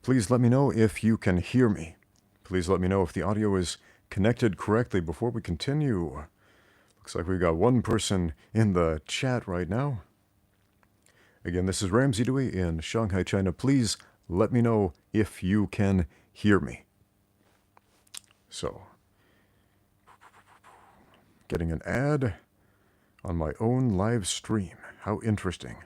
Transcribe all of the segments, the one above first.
Please let me know if you can hear me. Please let me know if the audio is connected correctly before we continue. Looks like we've got one person in the chat right now. Again, this is Ramsey Dewey in Shanghai, China. Please let me know if you can hear me. So, getting an ad on my own live stream. How interesting.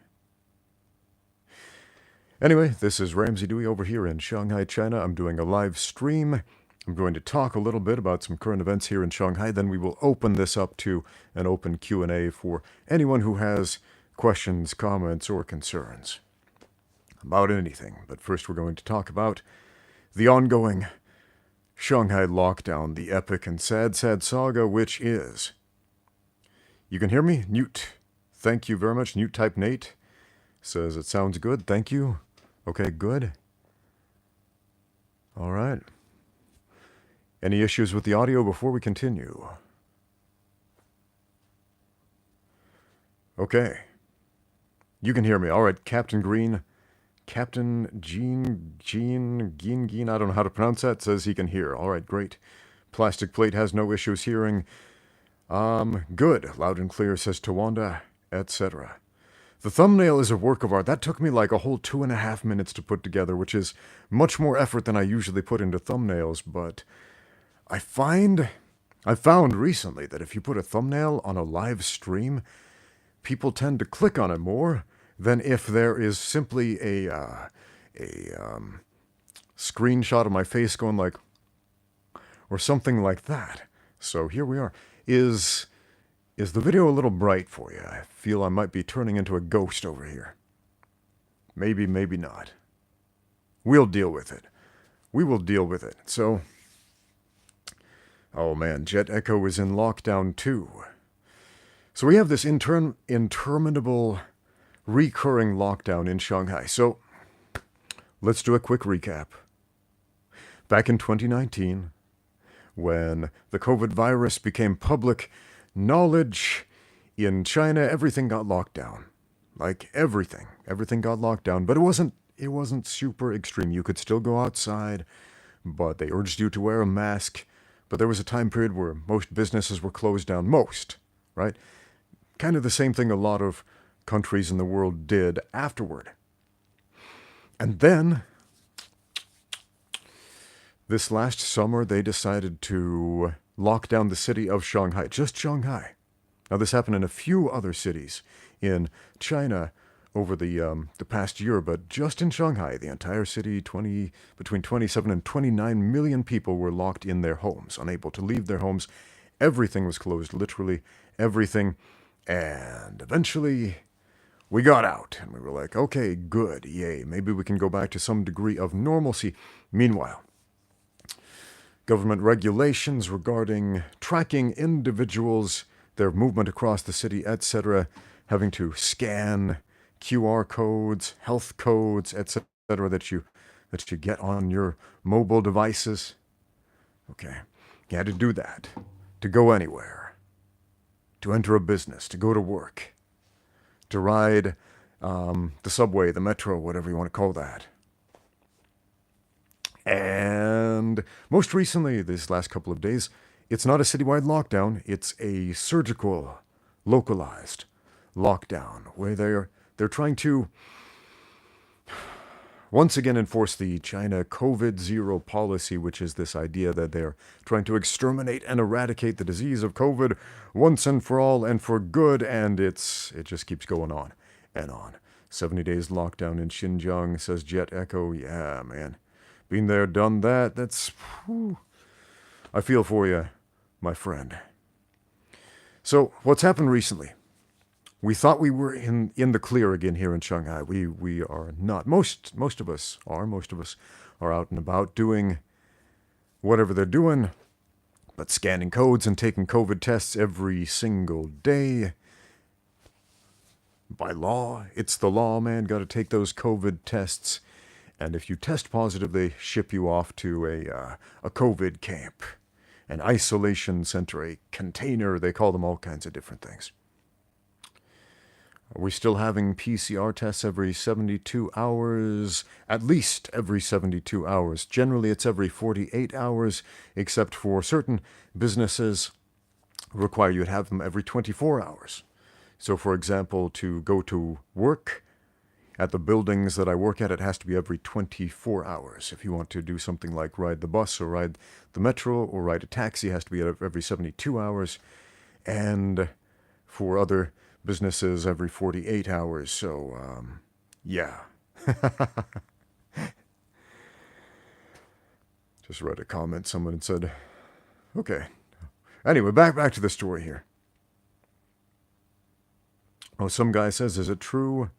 Anyway, this is Ramsey Dewey over here in Shanghai, China. I'm doing a live stream. I'm going to talk a little bit about some current events here in Shanghai. Then we will open this up to an open Q&A for anyone who has questions, comments, or concerns about anything. But first we're going to talk about the ongoing Shanghai lockdown, the epic and sad saga, which is... You can hear me? Newt. Thank you very much. Newt type Nate says it sounds good. Thank you. Okay, good. All right. Any issues with the audio before we continue? Okay. You can hear me. All right, Captain Green. Captain Gene, I don't know how to pronounce that, says he can hear. All right, great. Plastic Plate has no issues hearing. Good. Loud and clear, says Tawanda, etc. The thumbnail is a work of art. That took me like a whole 2.5 minutes to put together, which is much more effort than I usually put into thumbnails, but I found recently that if you put a thumbnail on a live stream, people tend to click on it more than if there is simply a screenshot of my face going like, or something like that. So here we are. Is the video a little bright for you? I feel I might be turning into a ghost over here. Maybe, maybe not. We'll deal with it. We will deal with it. So, oh man, Jet Echo is in lockdown too. So we have this interminable, recurring lockdown in Shanghai. So, let's do a quick recap. Back in 2019, when the COVID virus became public knowledge in China, everything got locked down. Like everything got locked down, but it wasn't super extreme. You could still go outside, but they urged you to wear a mask. But there was a time period where most businesses were closed down. Most, right? Kind of the same thing a lot of countries in the world did afterward. And then, this last summer, they decided to lock down the city of Shanghai, just Shanghai. Now, this happened in a few other cities in China over the past year, but just in Shanghai, the entire city, between 27 and 29 million people were locked in their homes, unable to leave their homes. Everything was closed, literally everything. And eventually, we got out, and we were like, okay, good, yay, maybe we can go back to some degree of normalcy. Meanwhile, government regulations regarding tracking individuals, their movement across the city, etc., having to scan QR codes, health codes, etc., that you get on your mobile devices. Okay, you had to do that to go anywhere, to enter a business, to go to work, to ride the subway, the metro, whatever you want to call that. And most recently, this last couple of days, it's not a citywide lockdown, it's a surgical, localized lockdown, where they're trying to once again enforce the China COVID-0 policy, which is this idea that they're trying to exterminate and eradicate the disease of COVID once and for all and for good, and it just keeps going on and on. 70 days lockdown in Xinjiang, says Jet Echo. Yeah, man. Been there, done that. Whew. I feel for you, my friend. So, what's happened recently? We thought we were in the clear again here in Shanghai. We are not. Most of us are out and about doing whatever they're doing, but scanning codes and taking COVID tests every single day. By law, it's the law, man. Got to take those COVID tests. And if you test positive, they ship you off to a COVID camp, an isolation center, a container. They call them all kinds of different things. Are we still having PCR tests every 72 hours? At least every 72 hours. Generally, it's every 48 hours, except for certain businesses require you to have them every 24 hours. So, for example, to go to work at the buildings that I work at, it has to be every 24 hours. If you want to do something like ride the bus or ride the metro or ride a taxi, it has to be every 72 hours. And for other businesses, every 48 hours. So, yeah. Just read a comment. Someone had said, okay. Anyway, back to the story here. Oh, some guy says, is it true?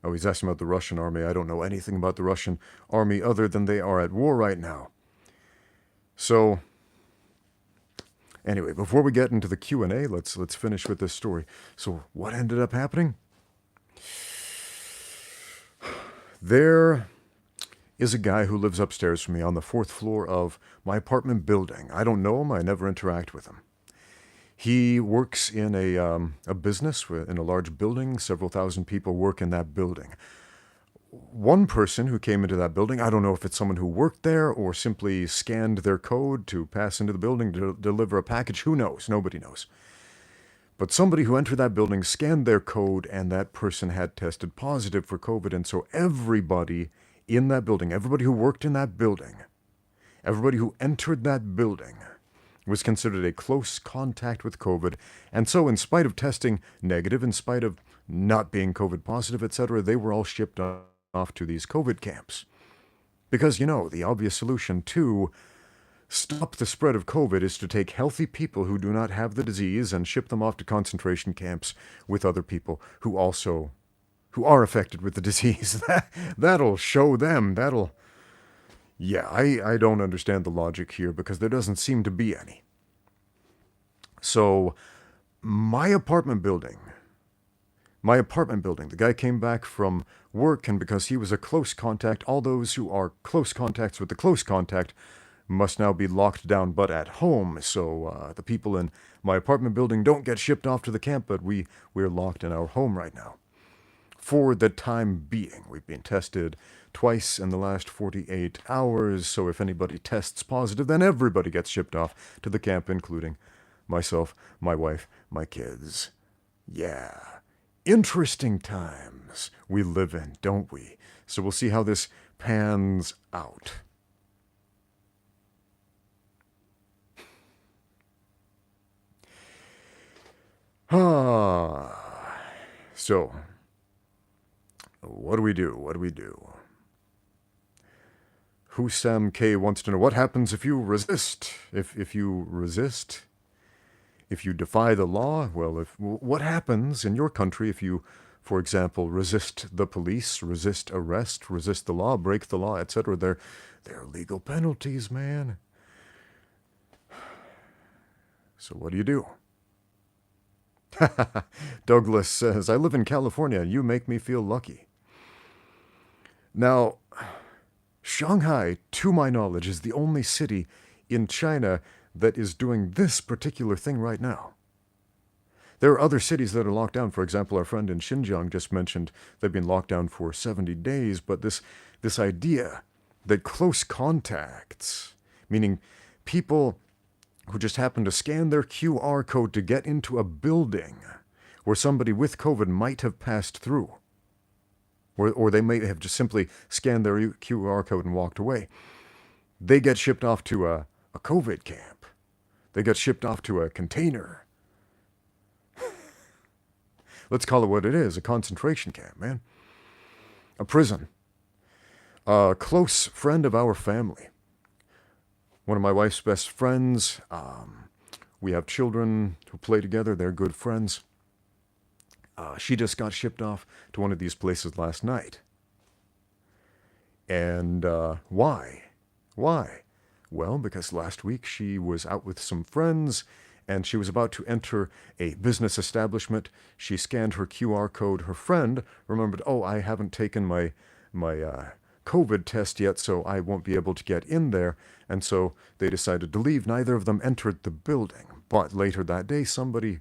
Oh, he's asking about the Russian army. I don't know anything about the Russian army other than they are at war right now. So, anyway, before we get into the Q&A, let's finish with this story. So, what ended up happening? There is a guy who lives upstairs from me on the 4th floor of my apartment building. I don't know him. I never interact with him. He works in a business in a large building. Several thousand people work in that building. One person who came into that building, I don't know if it's someone who worked there or simply scanned their code to pass into the building to deliver a package. Who knows? Nobody knows. But somebody who entered that building scanned their code, and that person had tested positive for COVID. And so everybody in that building, everybody who worked in that building, everybody who entered that building was considered a close contact with COVID. And so in spite of testing negative, in spite of not being COVID positive, etc., they were all shipped off to these COVID camps. Because, the obvious solution to stop the spread of COVID is to take healthy people who do not have the disease and ship them off to concentration camps with other people who are affected with the disease. That'll show them. Yeah, I don't understand the logic here because there doesn't seem to be any. So, my apartment building, the guy came back from work, and because he was a close contact, all those who are close contacts with the close contact must now be locked down but at home. So, the people in my apartment building don't get shipped off to the camp, but we're locked in our home right now. For the time being, we've been tested twice in the last 48 hours, so if anybody tests positive, then everybody gets shipped off to the camp, including myself, my wife, my kids. Yeah. Interesting times we live in, don't we? So we'll see how this pans out. So, what do we do? Husam K wants to know, what happens if you resist? If you resist? If you defy the law? Well, what happens in your country if you, for example, resist the police, resist arrest, resist the law, break the law, etc.? There are legal penalties, man. So what do? Douglas says, I live in California. You make me feel lucky. Now, Shanghai, to my knowledge, is the only city in China that is doing this particular thing right now. There are other cities that are locked down. For example, our friend in Xinjiang just mentioned they've been locked down for 70 days. But this idea that close contacts, meaning people who just happen to scan their QR code to get into a building where somebody with COVID might have passed through, or they may have just simply scanned their QR code and walked away, they get shipped off to a COVID camp. They get shipped off to a container. Let's call it what it is, a concentration camp, man. A prison. A close friend of our family. One of my wife's best friends. We have children who play together. They're good friends. She just got shipped off to one of these places last night. And why? Why? Well, because last week she was out with some friends and she was about to enter a business establishment. She scanned her QR code. Her friend remembered, oh, I haven't taken my COVID test yet, so I won't be able to get in there. And so they decided to leave. Neither of them entered the building. But later that day, somebody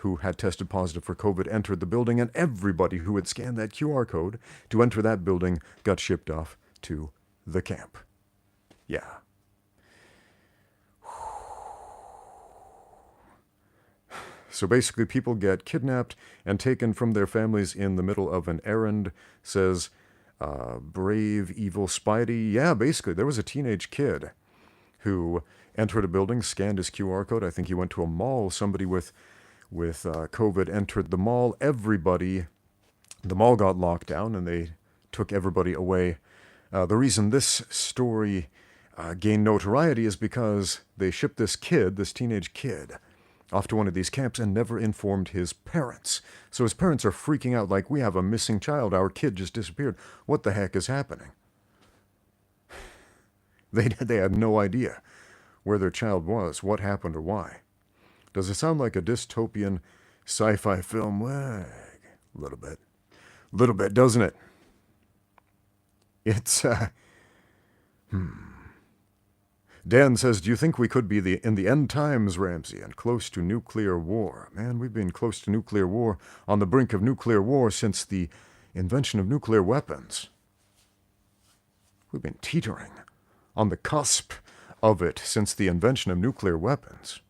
who had tested positive for COVID entered the building, and everybody who had scanned that QR code to enter that building got shipped off to the camp. Yeah. So basically, people get kidnapped and taken from their families in the middle of an errand, says Brave Evil Spidey. Yeah, basically, there was a teenage kid who entered a building, scanned his QR code. I think he went to a mall. Somebody with COVID entered the mall. The mall got locked down, and they took everybody away. The reason this story gained notoriety is because they shipped this teenage kid, off to one of these camps and never informed his parents. So his parents are freaking out like, we have a missing child. Our kid just disappeared. What the heck is happening? They had no idea where their child was, what happened, or why. Does it sound like a dystopian sci-fi film? Well, a little bit. Little bit, doesn't it? It's, Dan says, do you think we could be in the end times, Ramsey, and close to nuclear war? Man, we've been close to nuclear war, on the brink of nuclear war since the invention of nuclear weapons. We've been teetering on the cusp of it since the invention of nuclear weapons.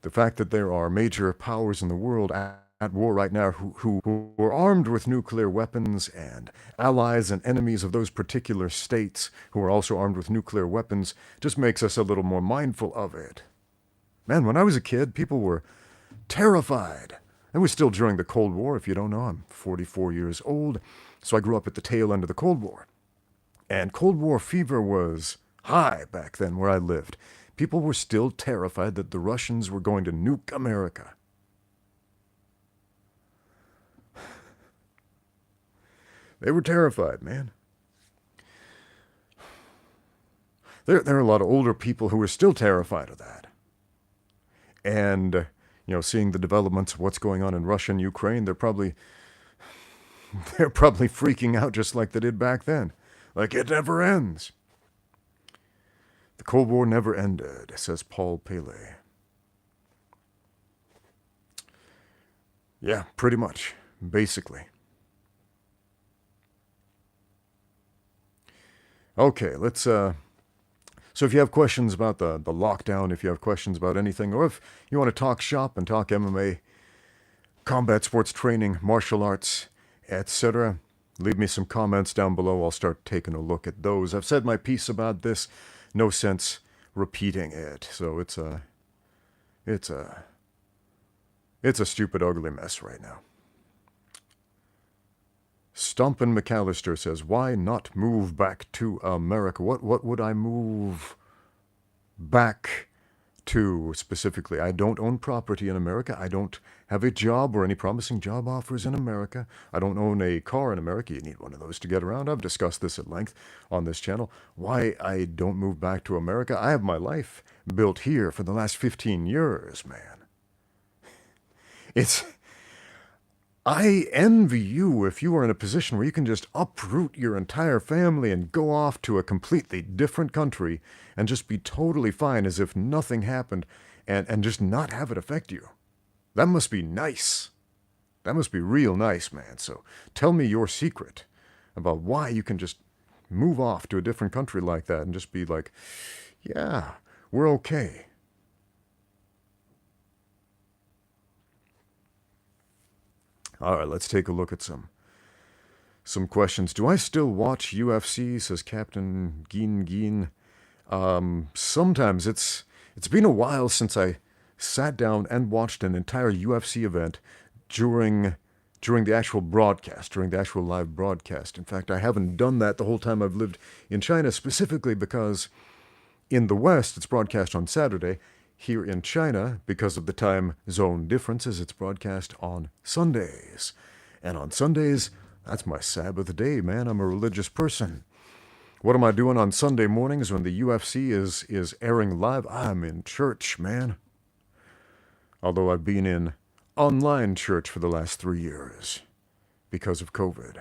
The fact that there are major powers in the world at war right now who are armed with nuclear weapons, and allies and enemies of those particular states who are also armed with nuclear weapons, just makes us a little more mindful of it. Man, when I was a kid, people were terrified. It was still during the Cold War. If you don't know, I'm 44 years old, so I grew up at the tail end of the Cold War. And Cold War fever was high back then where I lived. People were still terrified that the Russians were going to nuke America. They were terrified, man. There are a lot of older people who are still terrified of that. And, seeing the developments of what's going on in Russia and Ukraine, they're probably freaking out just like they did back then. Like, it never ends. The Cold War never ended, says Paul Pele. Yeah, pretty much. Basically. Okay, let's, so if you have questions about the lockdown, if you have questions about anything, or if you want to talk shop and talk MMA, combat sports training, martial arts, etc., leave me some comments down below. I'll start taking a look at those. I've said my piece about this. No sense repeating it. So it's a stupid, ugly mess right now. Stompin' McAllister says, why not move back to America? What would I move back to specifically? I don't own property in America. I don't have a job or any promising job offers in America. I don't own a car in America. You need one of those to get around. I've discussed this at length on this channel. Why I don't move back to America? I have my life built here for the last 15 years, man. I envy you if you are in a position where you can just uproot your entire family and go off to a completely different country and just be totally fine as if nothing happened and just not have it affect you. That must be nice. That must be real nice, man. So tell me your secret about why you can just move off to a different country like that and just be like, yeah, we're okay. All right, let's take a look at some questions. Do I still watch UFC, says Captain Geen. Sometimes it's been a while since I sat down and watched an entire UFC event during the actual broadcast, during the actual live broadcast. In fact, I haven't done that the whole time I've lived in China, specifically because in the West, it's broadcast on Saturday. Here in China, because of the time zone differences, it's broadcast on Sundays. And on Sundays, that's my Sabbath day, man. I'm a religious person. What am I doing on Sunday mornings when the UFC is airing live? I'm in church, man. Although I've been in online church for the last 3 years because of COVID.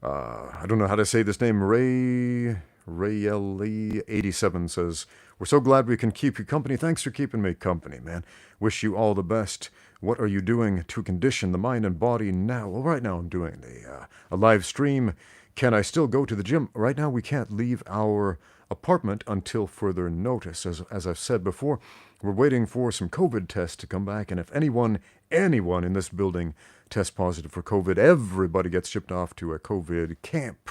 I don't know how to say this name. Rayeli87 says, "We're so glad we can keep you company. Thanks for keeping me company, man. Wish you all the best. What are you doing to condition the mind and body now?" Well, right now I'm doing a live stream. Can I still go to the gym? Right now we can't leave our apartment until further notice. As I've said before, we're waiting for some COVID tests to come back, and if anyone in this building tests positive for COVID, everybody gets shipped off to a COVID camp,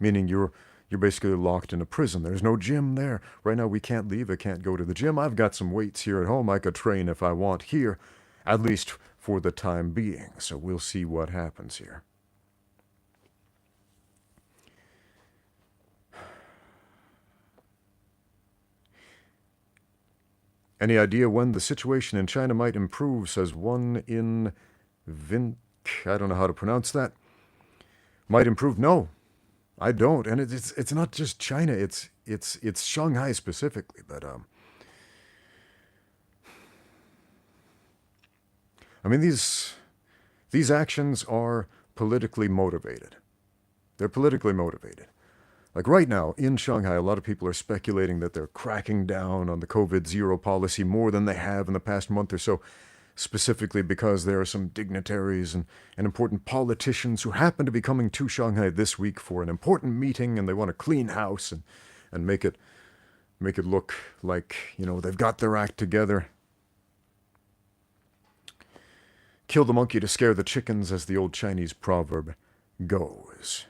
meaning you're basically locked in a prison. There's no gym there. Right now we can't leave. I can't go to the gym. I've got some weights here at home. I could train if I want here, at least for the time being. So we'll see what happens here. Any idea when the situation in China might improve, says one in Vink. I don't know how to pronounce that. Might improve? No, I don't. And it's not just China. It's Shanghai specifically. But I mean, these actions are politically motivated. They're politically motivated. Like right now in Shanghai, a lot of people are speculating that they're cracking down on the COVID zero policy more than they have in the past month or so, specifically because there are some dignitaries and important politicians who happen to be coming to Shanghai this week for an important meeting, and they want to clean house and make it look like, they've got their act together. Kill the monkey to scare the chickens, as the old Chinese proverb goes.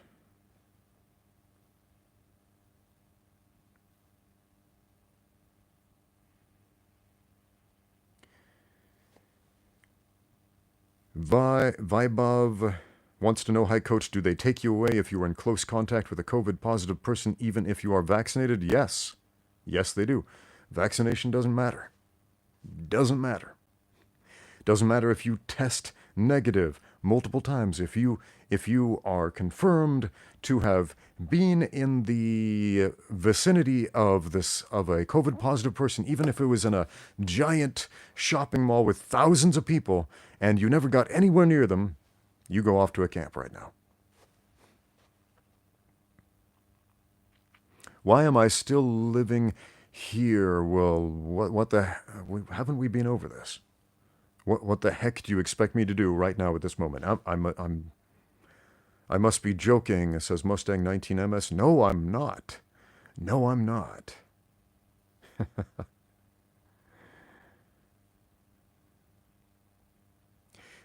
Vibov wants to know, "Hi coach, do they take you away if you are in close contact with a COVID positive person even if you are vaccinated?" Yes. Yes, they do. Vaccination doesn't matter. Doesn't matter. Doesn't matter if you test negative multiple times. If you are confirmed to have been in the vicinity of a COVID positive person, even if it was in a giant shopping mall with thousands of people, and you never got anywhere near them, you go off to a camp right now. Why am I still living here? Well, haven't we been over this? What the heck do you expect me to do right now at this moment? I must be joking, says Mustang 19MS. No, I'm not. No, I'm not.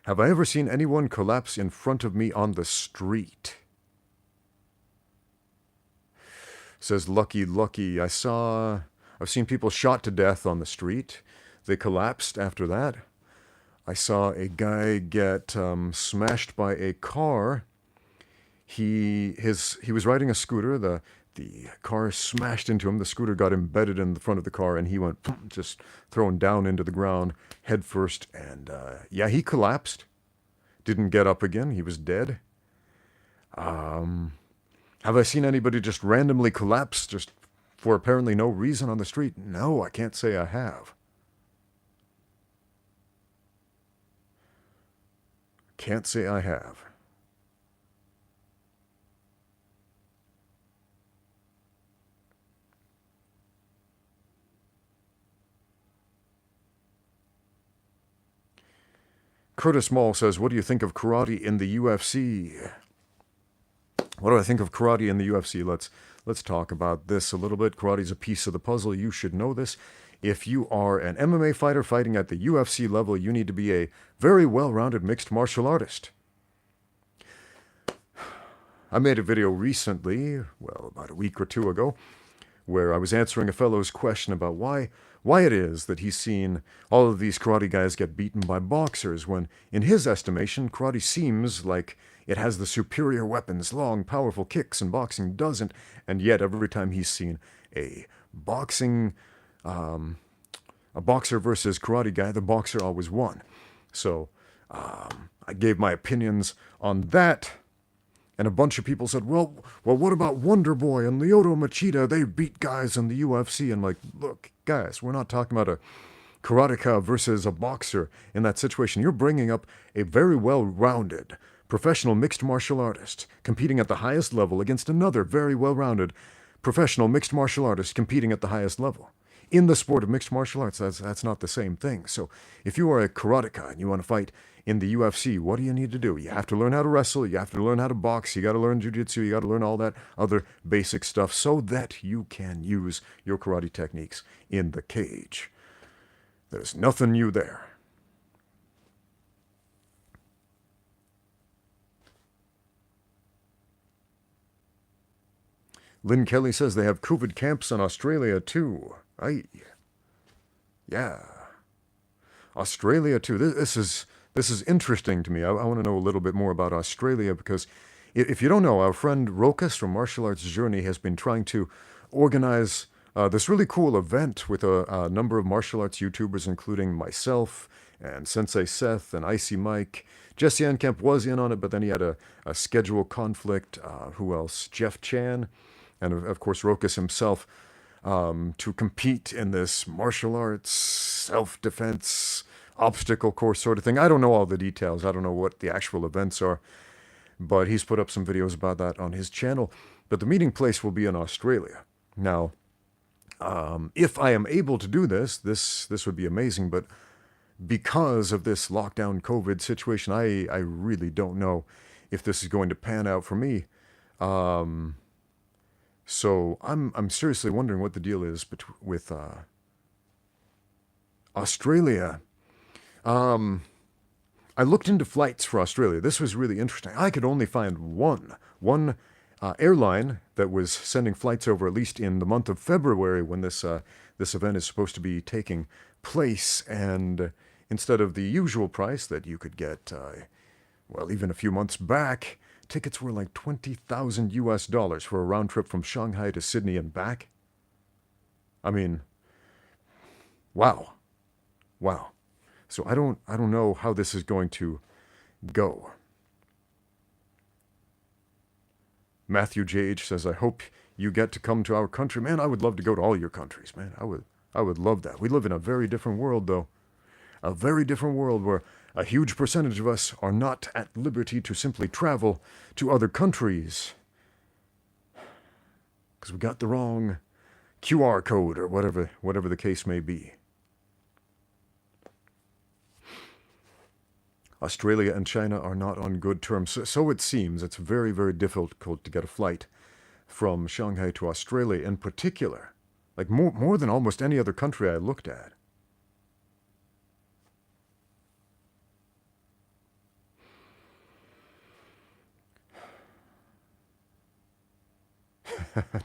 Have I ever seen anyone collapse in front of me on the street? Says Lucky. I've seen people shot to death on the street. They collapsed after that. I saw a guy get smashed by a car. He was riding a scooter. The car smashed into him. The scooter got embedded in the front of the car, and he went just thrown down into the ground head first. And he collapsed. Didn't get up again. He was dead. Have I seen anybody just randomly collapse just for apparently no reason on the street? No, I can't say I have. Can't say I have. Curtis Mall says, "What do you think of karate in the UFC?" What do I think of karate in the UFC? Let's talk about this a little bit. Karate's a piece of the puzzle. You should know this. If you are an MMA fighter fighting at the UFC level, you need to be a very well-rounded mixed martial artist. I made a video recently, about a week or two ago, where I was answering a fellow's question about why it is that he's seen all of these karate guys get beaten by boxers, when, in his estimation, karate seems like it has the superior weapons, long, powerful kicks, and boxing doesn't. And yet, every time he's seen a boxer versus karate guy, the boxer always won. So I gave my opinions on that, and a bunch of people said, well, what about Wonder Boy and Lyoto Machida? They beat guys in the UFC. And like, look, guys, we're not talking about a karateka versus a boxer in that situation. You're bringing up a very well-rounded professional mixed martial artist competing at the highest level against another very well-rounded professional mixed martial artist competing at the highest level. In the sport of mixed martial arts, that's not the same thing. So if you are a karateka and you want to fight in the UFC, what do you need to do? You have to learn how to wrestle, you have to learn how to box, you got to learn jiu-jitsu, you got to learn all that other basic stuff so that you can use your karate techniques in the cage. There's nothing new there. Lynn Kelly says they have COVID camps in Australia too. Yeah. Australia too. This is interesting to me. I want to know a little bit more about Australia because if you don't know, our friend Rokas from Martial Arts Journey has been trying to organize this really cool event with a number of martial arts YouTubers, including myself and Sensei Seth and Icy Mike. Jesse Ankamp was in on it, but then he had a schedule conflict. Who else? Jeff Chan. And of course, Rokas himself, to compete in this martial arts, self-defense, obstacle course sort of thing. I don't know all the details. I don't know what the actual events are, but he's put up some videos about that on his channel. But the meeting place will be in Australia. Now, if I am able to do this would be amazing, but because of this lockdown COVID situation, I really don't know if this is going to pan out for me. So I'm seriously wondering what the deal is with Australia. I looked into flights for Australia. This was really interesting. I could only find one airline that was sending flights over, at least in the month of February when this event is supposed to be taking place. And instead of the usual price that you could get, well, even a few months back, tickets were like $20,000 for a round trip from Shanghai to Sydney and back. I mean, wow. So I don't know how this is going to go. Matthew J.H. says, I hope you get to come to our country. Man, I would love to go to all your countries, man. I would love that. We live in a very different world, though. A very different world where a huge percentage of us are not at liberty to simply travel to other countries because we got the wrong QR code or whatever the case may be. Australia and China are not on good terms. So it seems. It's very, very difficult to get a flight from Shanghai to Australia in particular. Like more than almost any other country I looked at.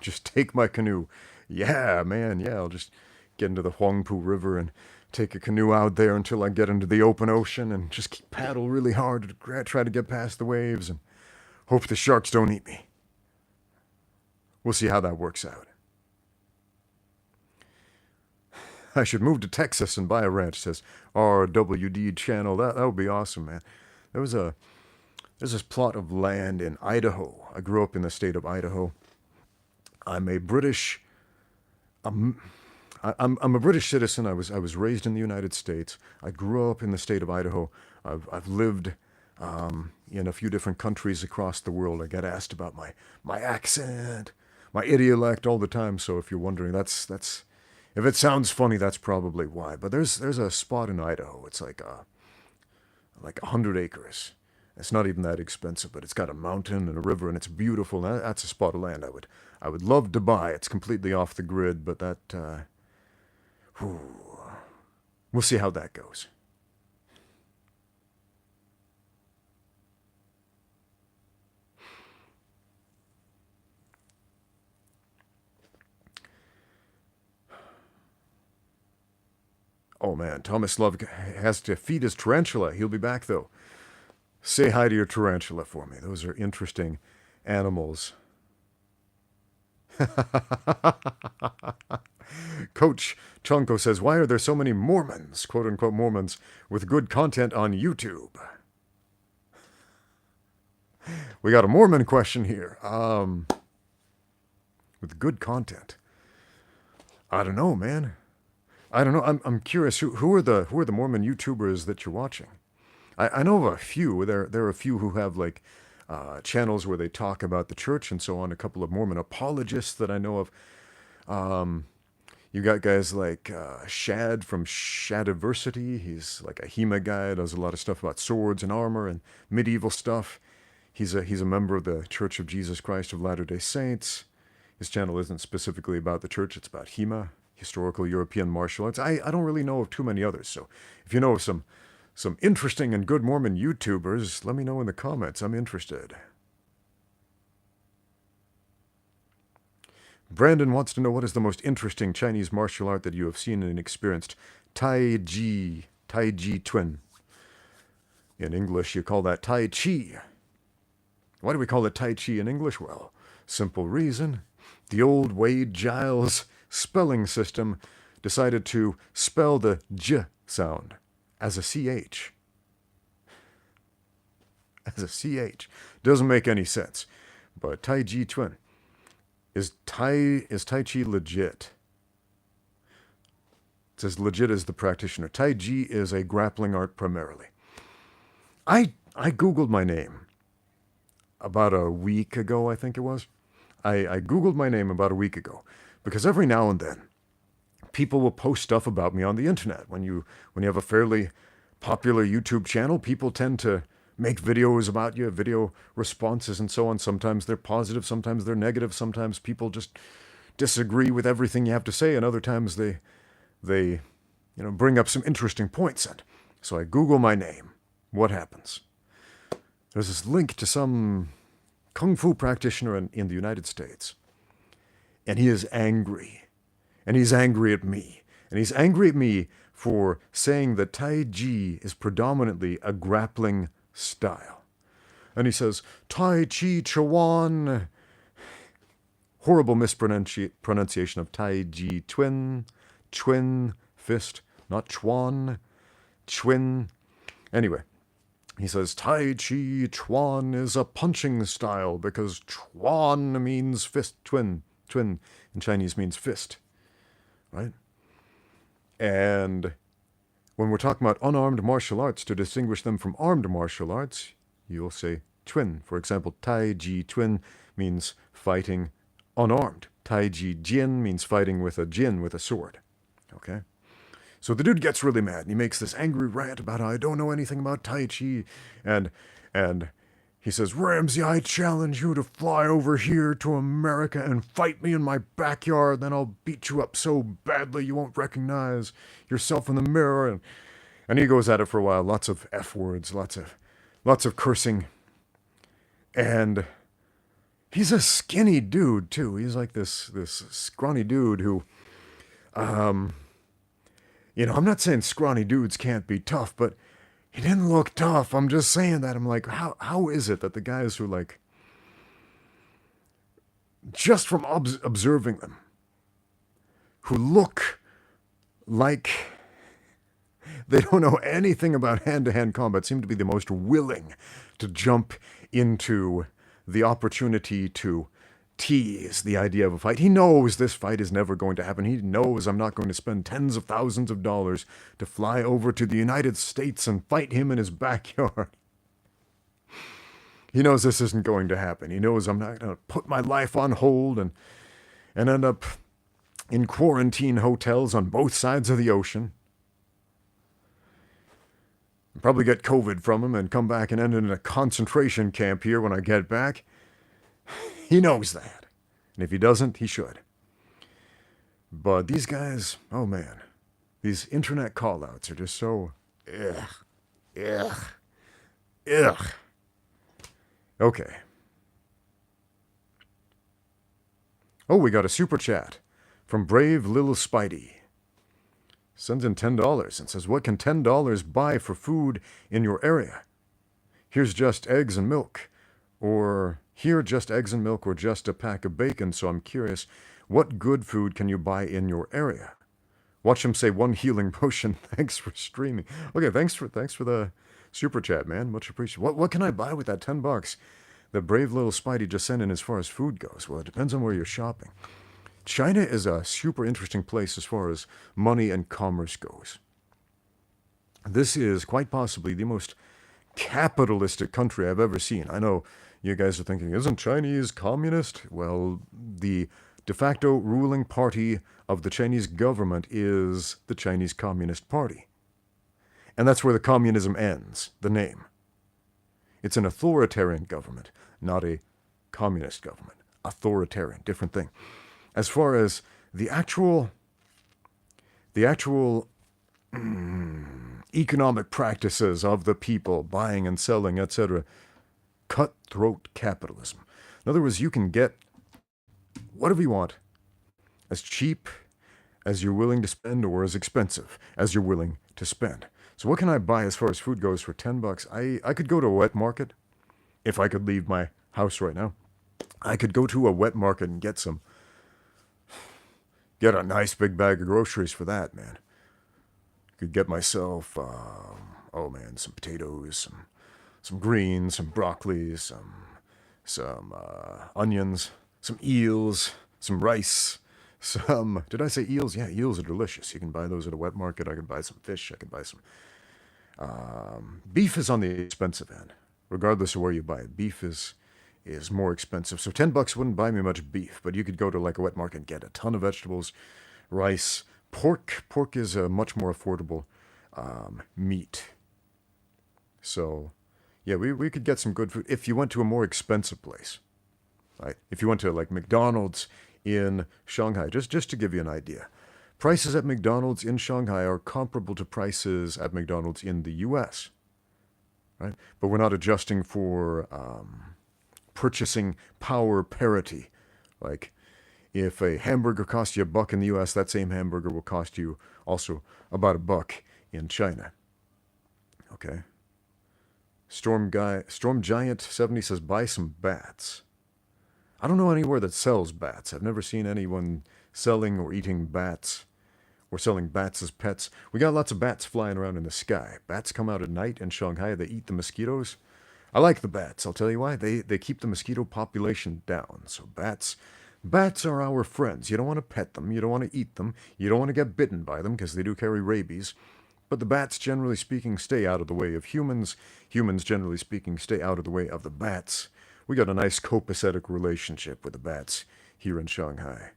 Just take my canoe. Yeah, man, yeah, I'll just get into the Huangpu River and take a canoe out there until I get into the open ocean and just paddle really hard to try to get past the waves and hope the sharks don't eat me. We'll see how that works out. I should move to Texas and buy a ranch, says RWD Channel. That would be awesome, man. There's this plot of land in Idaho. I grew up in the state of Idaho. I'm a British citizen. I was raised in the United States. I grew up in the state of Idaho. I've lived in a few different countries across the world. I get asked about my accent, my idiolect all the time. So if you're wondering, that's if it sounds funny, that's probably why. But there's a spot in Idaho. It's like 100 acres. It's not even that expensive, but it's got a mountain and a river, and it's beautiful. That's a spot of land I would love to buy. It's completely off the grid, but we'll see how that goes. Oh man, Thomas Love has to feed his tarantula. He'll be back though. Say hi to your tarantula for me. Those are interesting animals. Coach Chonko says, why are there so many Mormons, quote-unquote Mormons, with good content on YouTube? We got a Mormon question here. With good content. I don't know, man. I don't know. I'm curious. Who are the Mormon YouTubers that you're watching? I know of a few. There are a few who have like channels where they talk about the church and so on. A couple of Mormon apologists that I know of. You got guys like Shad from Shadiversity. He's like a HEMA guy. Does a lot of stuff about swords and armor and medieval stuff. He's a member of the Church of Jesus Christ of Latter-day Saints. His channel isn't specifically about the church. It's about HEMA, historical European martial arts. I don't really know of too many others. So if you know of some interesting and good Mormon YouTubers, let me know in the comments. I'm interested. Brandon wants to know, what is the most interesting Chinese martial art that you have seen and experienced? Taiji Twin. In English, you call that Tai Chi. Why do we call it Tai Chi in English? Well, simple reason. The old Wade Giles spelling system decided to spell the J sound as a CH. As a CH. Doesn't make any sense. But Taiji Twin. Is Tai Chi legit? It's as legit as the practitioner. Taiji is a grappling art primarily. I Googled my name about a week ago, I think it was. I Googled my name about a week ago because every now and then people will post stuff about me on the internet. When you have a fairly popular YouTube channel, people tend to make videos about you, video responses and so on. Sometimes they're positive, sometimes they're negative, sometimes people just disagree with everything you have to say, and other times they bring up some interesting points. And so I Google my name. What happens? There's this link to some kung fu practitioner in the United States. And he is angry. And he's angry at me. And he's angry at me for saying that Taiji is predominantly a grappling style. And he says, Tai Chi Chuan. Horrible mispronunciation of Taiji Twin. Twin, fist, not Chuan. Twin. Anyway, he says Tai Chi Chuan is a punching style because Chuan means fist. Twin in Chinese means fist. Right? And when we're talking about unarmed martial arts, to distinguish them from armed martial arts, you'll say twin. For example, Taiji Twin means fighting unarmed. Taiji Jin means fighting with a jin, with a sword. Okay? So the dude gets really mad, and he makes this angry rant about how I don't know anything about Tai Chi, and he says, Ramsey, I challenge you to fly over here to America and fight me in my backyard, then I'll beat you up so badly you won't recognize yourself in the mirror. And he goes at it for a while, lots of F words, lots of cursing. And he's a skinny dude, too. He's like this scrawny dude who, I'm not saying scrawny dudes can't be tough, but he didn't look tough. I'm just saying that. I'm like, how is it that the guys who, like, just from observing them, who look like they don't know anything about hand-to-hand combat, seem to be the most willing to jump into the opportunity to tease the idea of a fight. He knows this fight is never going to happen. He knows I'm not going to spend tens of thousands of dollars to fly over to the United States and fight him in his backyard. He knows this isn't going to happen. He knows I'm not going to put my life on hold and end up in quarantine hotels on both sides of the ocean. Probably get COVID from him and come back and end in a concentration camp here when I get back. He knows that. And if he doesn't, he should. But these guys, oh man, these internet call-outs are just so, ugh. Okay. Oh, we got a super chat from Brave Little Spidey. Sends in $10 and says, what can $10 buy for food in your area? Here's just eggs and milk. Or here, just eggs and milk, or just a pack of bacon. So I'm curious, what good food can you buy in your area? Watch him say one healing potion. Thanks for streaming. Okay, thanks for the super chat, man. Much appreciated. What can I buy with that $10 that Brave Little Spidey just sent in as far as food goes? Well, it depends on where you're shopping. China is a super interesting place as far as money and commerce goes. This is quite possibly the most capitalistic country I've ever seen. I know you guys are thinking, isn't Chinese communist? Well, the de facto ruling party of the Chinese government is the Chinese Communist Party. And that's where the communism ends, the name. It's an authoritarian government, not a communist government. Authoritarian, different thing. As far as the actual economic practices of the people, buying and selling, etc., cutthroat capitalism. In other words, you can get whatever you want as cheap as you're willing to spend, or as expensive as you're willing to spend. So what can I buy as far as food goes for $10? I could go to a wet market if I could leave my house right now. I could go to a wet market and get a nice big bag of groceries for that, man. Could get myself, some potatoes, some greens, some broccoli, some onions, some eels, some rice, did I say eels? Yeah, eels are delicious. You can buy those at a wet market. I could buy some fish. I could buy some, beef is on the expensive end, regardless of where you buy it. Beef is more expensive. So $10 wouldn't buy me much beef, but you could go to like a wet market and get a ton of vegetables, rice, pork. Pork is a much more affordable meat. So, yeah, we could get some good food if you went to a more expensive place. Right? If you went to like McDonald's in Shanghai, just to give you an idea. Prices at McDonald's in Shanghai are comparable to prices at McDonald's in the U.S. Right? But we're not adjusting for purchasing power parity. Like, if a hamburger costs you $1 in the U.S., that same hamburger will cost you also about $1 in China. Okay. Storm Giant 70 says, buy some bats. I don't know anywhere that sells bats. I've never seen anyone selling or eating bats or selling bats as pets. We got lots of bats flying around in the sky. Bats come out at night in Shanghai. They eat the mosquitoes. I like the bats. I'll tell you why. They keep the mosquito population down. So bats are our friends. You don't want to pet them. You don't want to eat them. You don't want to get bitten by them because they do carry rabies. But the bats, generally speaking, stay out of the way of humans. Humans, generally speaking, stay out of the way of the bats. We got a nice copacetic relationship with the bats here in Shanghai.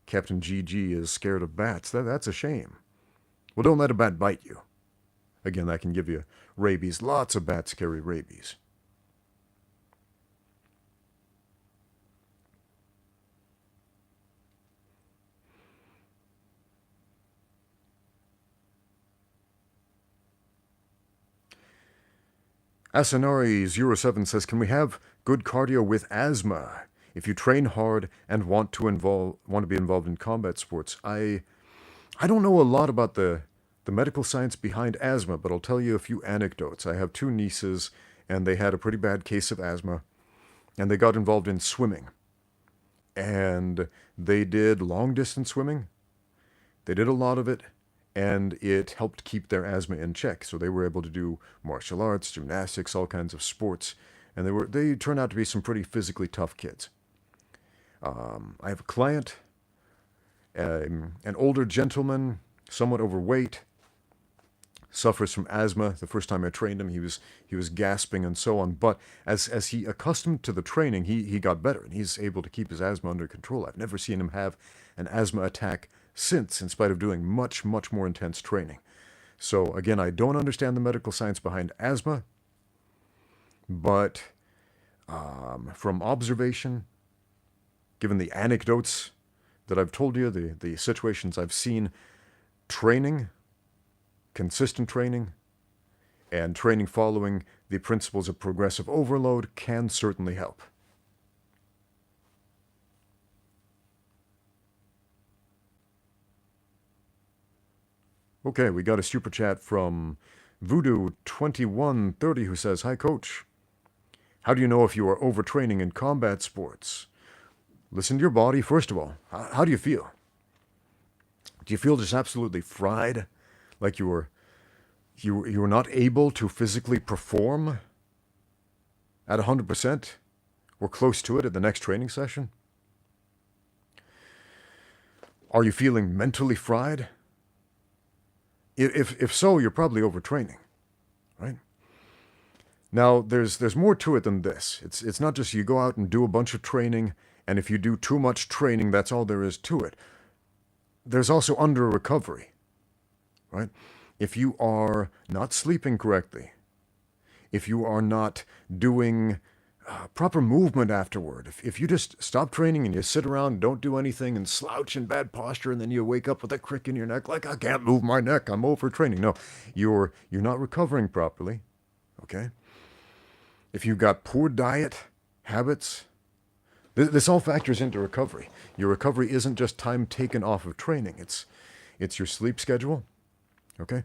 Captain GG is scared of bats. That's a shame. Well, don't let a bat bite you. Again, that can give you rabies. Lots of bats carry rabies. Asanari07 says, can we have good cardio with asthma? If you train hard and want to be involved in combat sports. I don't know a lot about the medical science behind asthma, but I'll tell you a few anecdotes. I have 2 nieces, and they had a pretty bad case of asthma, and they got involved in swimming. And they did long-distance swimming. They did a lot of it. And it helped keep their asthma in check. So they were able to do martial arts, gymnastics, all kinds of sports. And they turned out to be some pretty physically tough kids. I have a client, an older gentleman, somewhat overweight, suffers from asthma. The first time I trained him, he was gasping and so on. But as he accustomed to the training, he got better. And he's able to keep his asthma under control. I've never seen him have an asthma attack since, in spite of doing much, much more intense training. So again, I don't understand the medical science behind asthma, but from observation, given the anecdotes that I've told you, the situations I've seen, training, consistent training, and training following the principles of progressive overload can certainly help. Okay, we got a super chat from Voodoo2130 who says, hi, Coach. How do you know if you are overtraining in combat sports? Listen to your body, first of all. How do you feel? Do you feel just absolutely fried? Like you were not able to physically perform at 100% or close to it at the next training session? Are you feeling mentally fried? If so, you're probably overtraining, right? Now, there's more to it than this. It's not just you go out and do a bunch of training, and if you do too much training, that's all there is to it. There's also under recovery, right? If you are not sleeping correctly, if you are not doing proper movement afterward, if you just stop training and you sit around, don't do anything, and slouch in bad posture, and then you wake up with a crick in your neck, like, I can't move my neck, I'm overtraining. No, you're not recovering properly, okay? If you've got poor diet habits, this all factors into recovery. Your recovery isn't just time taken off of training. It's your sleep schedule, okay?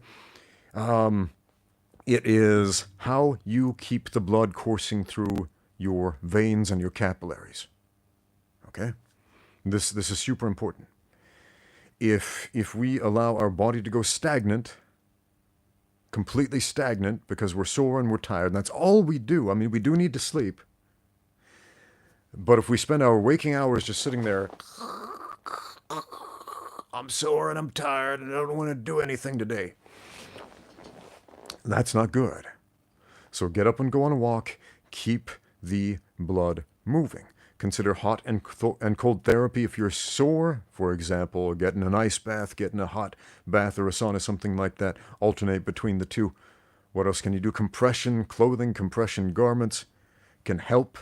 It is how you keep the blood coursing through your veins and your capillaries, okay? This is super important. If we allow our body to go stagnant, completely stagnant, because we're sore and we're tired, and that's all we do. I mean, we do need to sleep. But if we spend our waking hours just sitting there, I'm sore and I'm tired and I don't want to do anything today, that's not good. So get up and go on a walk. Keep the blood moving. Consider hot and cold therapy. If you're sore, for example, getting an ice bath, getting a hot bath or a sauna, something like that. Alternate between the two. What else can you do? Compression clothing, compression garments can help.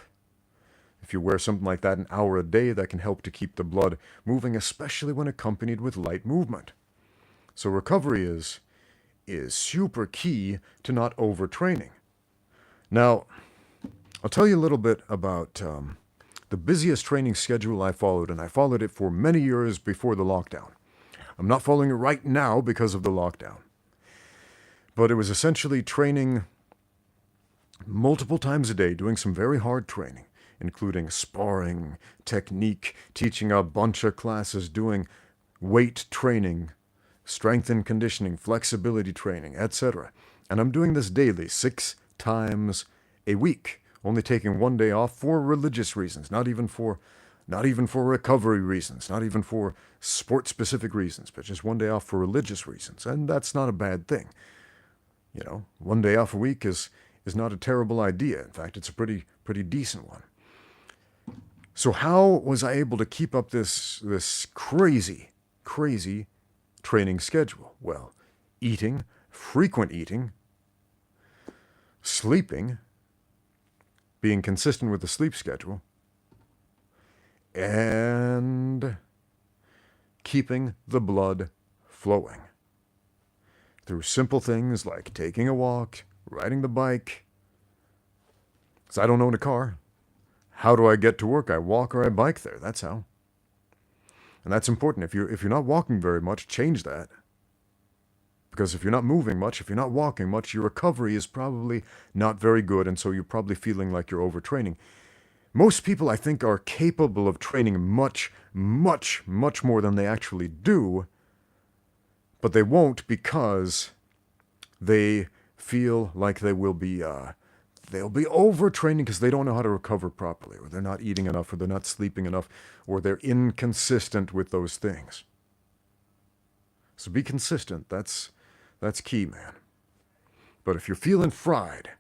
If you wear something like that an hour a day, that can help to keep the blood moving, especially when accompanied with light movement. So recovery is super key to not overtraining. Now, I'll tell you a little bit about the busiest training schedule I followed, and I followed it for many years before the lockdown. I'm not following it right now because of the lockdown. But it was essentially training multiple times a day, doing some very hard training, including sparring, technique, teaching a bunch of classes, doing weight training, strength and conditioning, flexibility training, etc. And I'm doing this daily, 6 times a week, only taking 1 day off for religious reasons, not even for recovery reasons, not even for sport-specific reasons, but just 1 day off for religious reasons. And that's not a bad thing. 1 day off a week is not a terrible idea. In fact, it's a pretty decent one. So how was I able to keep up this crazy training schedule? Well, eating, frequent eating, sleeping, being consistent with the sleep schedule, and keeping the blood flowing through simple things like taking a walk, riding the bike. Because I don't own a car. How do I get to work? I walk or I bike there. That's how. And that's important. If you're not walking very much, change that. Because if you're not moving much, if you're not walking much, your recovery is probably not very good, and so you're probably feeling like you're overtraining. Most people, I think, are capable of training much, much, much more than they actually do, but they won't because they feel like they'll be overtraining because they don't know how to recover properly, or they're not eating enough, or they're not sleeping enough, or they're inconsistent with those things. So be consistent. That's key, man. But if you're feeling fried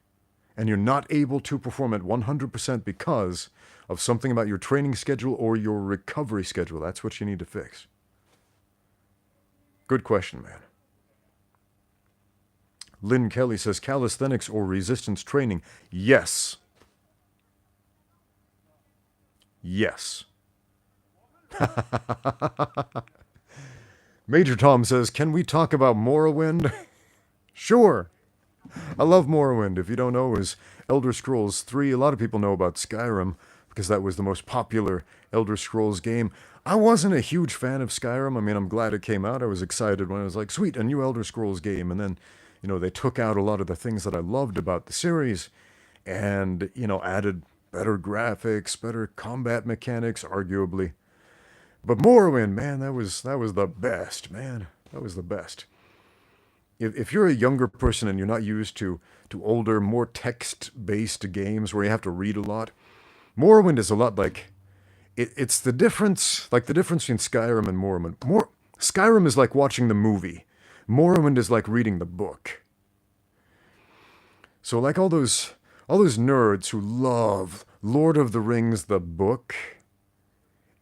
and you're not able to perform at 100% because of something about your training schedule or your recovery schedule, that's what you need to fix. Good question, man. Lynn Kelly says, calisthenics or resistance training? Yes. Yes. Major Tom says, can we talk about Morrowind? Sure. I love Morrowind. If you don't know, is Elder Scrolls 3. A lot of people know about Skyrim because that was the most popular Elder Scrolls game. I wasn't a huge fan of Skyrim. I mean, I'm glad it came out. I was excited when I was like, sweet, a new Elder Scrolls game. And then, they took out a lot of the things that I loved about the series and, added better graphics, better combat mechanics, arguably. But Morrowind, man, that was the best, man. That was the best. If you're a younger person and you're not used to older, more text-based games where you have to read a lot, Morrowind is a lot like it's the difference, like the difference between Skyrim and Morrowind. Skyrim is like watching the movie. Morrowind is like reading the book. So like all those nerds who love Lord of the Rings, the book,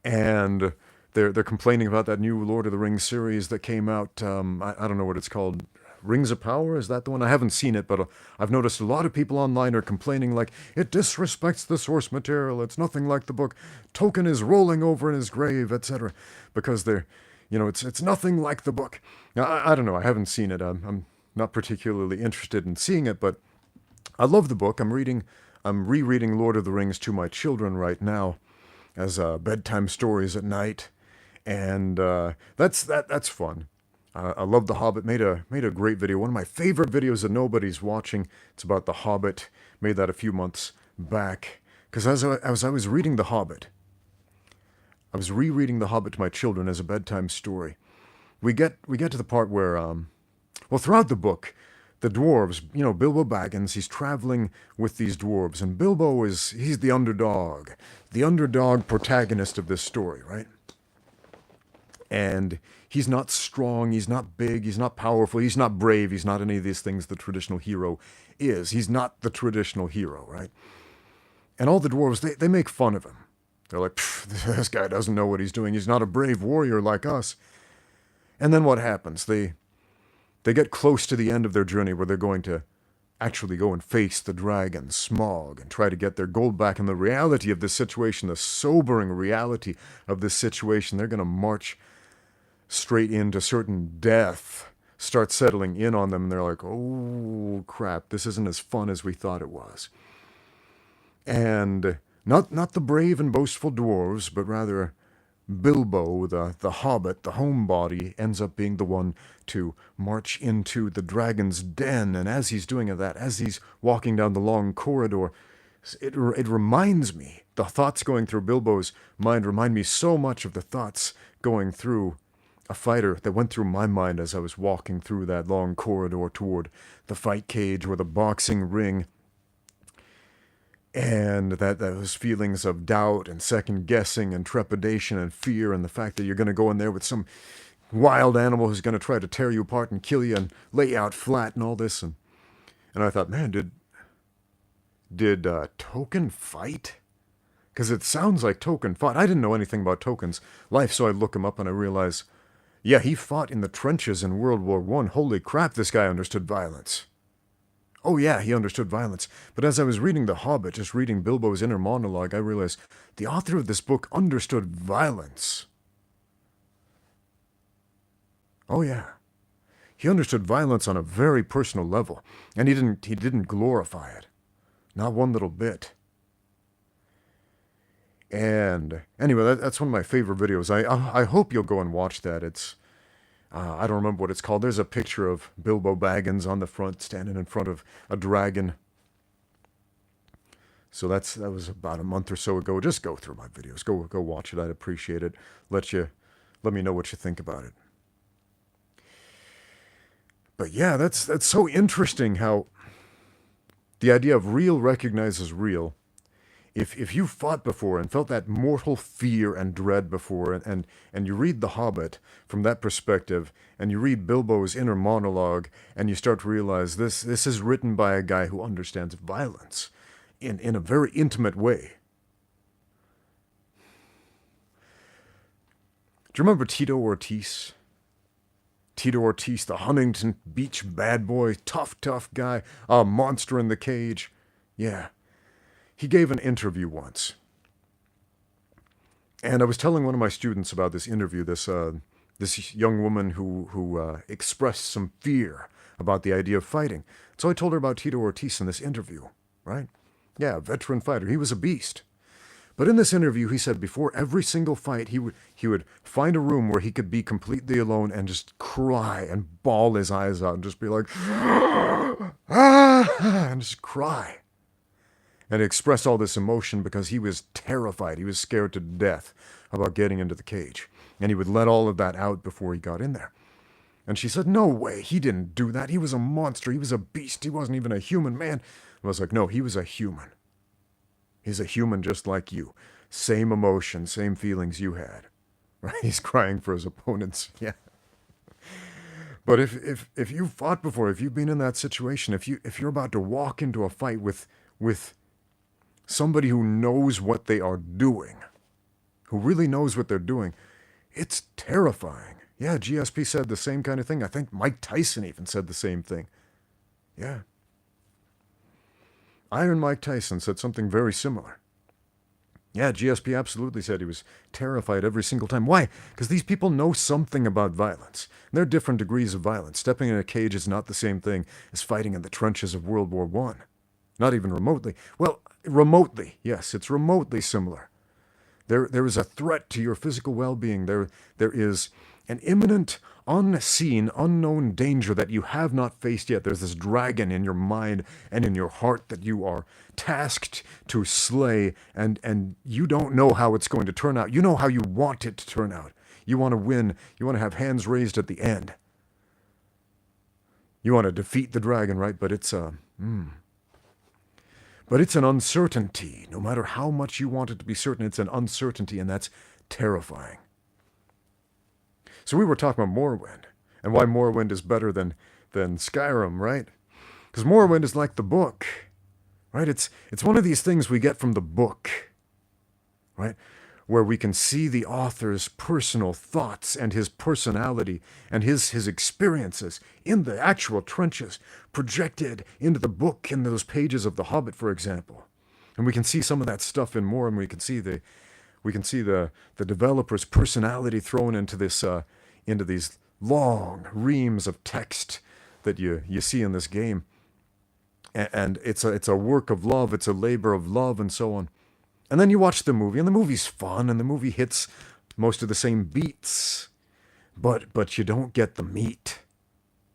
and they're complaining about that new Lord of the Rings series that came out. I don't know what it's called. Rings of Power, is that the one? I haven't seen it, but I've noticed a lot of people online are complaining like, it disrespects the source material, it's nothing like the book, Tolkien is rolling over in his grave, etc. Because it's nothing like the book. Now, I don't know, I haven't seen it, I'm not particularly interested in seeing it, but I love the book. I'm rereading Lord of the Rings to my children right now as bedtime stories at night, and that's fun. I love The Hobbit. Made a great video. One of my favorite videos that nobody's watching. It's about The Hobbit. Made that a few months back. Because as I was reading The Hobbit, I was rereading The Hobbit to my children as a bedtime story. We get to the part where, throughout the book, the dwarves, Bilbo Baggins, he's traveling with these dwarves, and Bilbo he's the underdog protagonist of this story, right? And he's not strong, he's not big, he's not powerful, he's not brave, he's not any of these things the traditional hero is. He's not the traditional hero, right? And all the dwarves, they make fun of him. They're like, this guy doesn't know what he's doing, he's not a brave warrior like us. And then what happens? They get close to the end of their journey where they're going to actually go and face the dragon, Smaug, and try to get their gold back. And the reality of this situation, the sobering reality of this situation, they're going to march straight into certain death, start settling in on them, and they're like, oh crap, this isn't as fun as we thought it was. And not the brave and boastful dwarves, but rather Bilbo, the hobbit, the homebody, ends up being the one to march into the dragon's den. And as he's doing that, as he's walking down the long corridor, it reminds me, the thoughts going through Bilbo's mind remind me so much of the thoughts going through a fighter that went through my mind as I was walking through that long corridor toward the fight cage or the boxing ring. And those feelings of doubt and second guessing and trepidation and fear, and the fact that you're going to go in there with some wild animal who's going to try to tear you apart and kill you and lay you out flat and all this. And I thought, man, did Tolkien fight? Because it sounds like Tolkien fought. I didn't know anything about Tolkien's life, so I look him up and I realize, yeah, he fought in the trenches in World War I. Holy crap, this guy understood violence. Oh yeah, he understood violence. But as I was reading The Hobbit, just reading Bilbo's inner monologue, I realized the author of this book understood violence. Oh yeah. He understood violence on a very personal level, and he didn't glorify it. Not one little bit. And anyway, that's one of my favorite videos. I hope you'll go and watch that. It's I don't remember what it's called. There's a picture of Bilbo Baggins on the front, standing in front of a dragon. So that was about a month or so ago. Just go through my videos. Go watch it. I'd appreciate it. Let me know what you think about it. But yeah, that's so interesting how the idea of real recognizes real. If you fought before and felt that mortal fear and dread before, and you read The Hobbit from that perspective, and you read Bilbo's inner monologue, and you start to realize this is written by a guy who understands violence in a very intimate way. Do you remember Tito Ortiz? Tito Ortiz, the Huntington Beach bad boy, tough guy, a monster in the cage. Yeah. He gave an interview once. And I was telling one of my students about this interview, this young woman who expressed some fear about the idea of fighting. So I told her about Tito Ortiz in this interview, right? Yeah, a veteran fighter. He was a beast. But in this interview, he said before every single fight, he would find a room where he could be completely alone and just cry and bawl his eyes out and just be like, and just cry. And express all this emotion because he was terrified. He was scared to death about getting into the cage. And he would let all of that out before he got in there. And she said, no way, he didn't do that. He was a monster. He was a beast. He wasn't even a human man. I was like, no, he was a human. He's a human just like you. same emotion, same feelings you had. Right? He's crying for his opponents. Yeah. But if you've fought before, if you've been in that situation, if you're about to walk into a fight with somebody who knows what they are doing, who really knows what they're doing, it's terrifying. Yeah, GSP said the same kind of thing. I think Mike Tyson even said the same thing. Yeah. Iron Mike Tyson said something very similar. Yeah, GSP absolutely said he was terrified every single time. Why? Because these people know something about violence. There are different degrees of violence. Stepping in a cage is not the same thing as fighting in the trenches of World War I. Not even remotely. Well, remotely, yes, it's remotely similar. There is a threat to your physical well-being. There is an imminent, unseen, unknown danger that you have not faced yet. There's this dragon in your mind and in your heart that you are tasked to slay, and you don't know how it's going to turn out. You know how you want it to turn out. You want to win. You want to have hands raised at the end. You want to defeat the dragon, right? But it's But it's an uncertainty. No matter how much you want it to be certain, it's an uncertainty, and that's terrifying. So we were talking about Morrowind, and why Morrowind is better than Skyrim, right? Because Morrowind is like the book, right? It's one of these things we get from the book, right? Where we can see the author's personal thoughts and his personality and his experiences in the actual trenches projected into the book in those pages of The Hobbit, for example. And we can see some of that stuff in more, and we can see the developer's personality thrown into this into these long reams of text that you see in this game. And it's a work of love, it's a labor of love, and so on. And then you watch the movie, and the movie's fun, and the movie hits most of the same beats, but you don't get the meat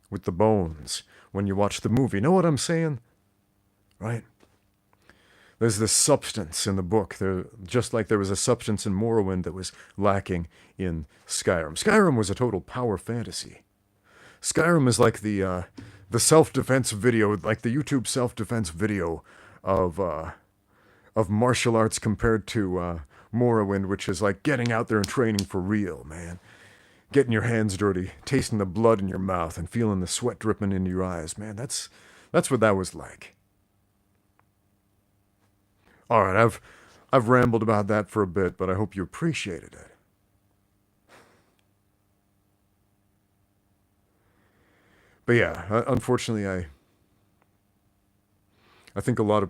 with the bones when you watch the movie. Know what I'm saying? Right? There's this substance in the book, just like there was a substance in Morrowind that was lacking in Skyrim. Skyrim was a total power fantasy. Skyrim is like the self-defense video, like the YouTube self-defense video of martial arts compared to Morrowind, which is like getting out there and training for real, man. Getting your hands dirty, tasting the blood in your mouth, and feeling the sweat dripping into your eyes. Man, that's what that was like. All right, I've rambled about that for a bit, but I hope you appreciated it. But yeah, unfortunately, I think a lot of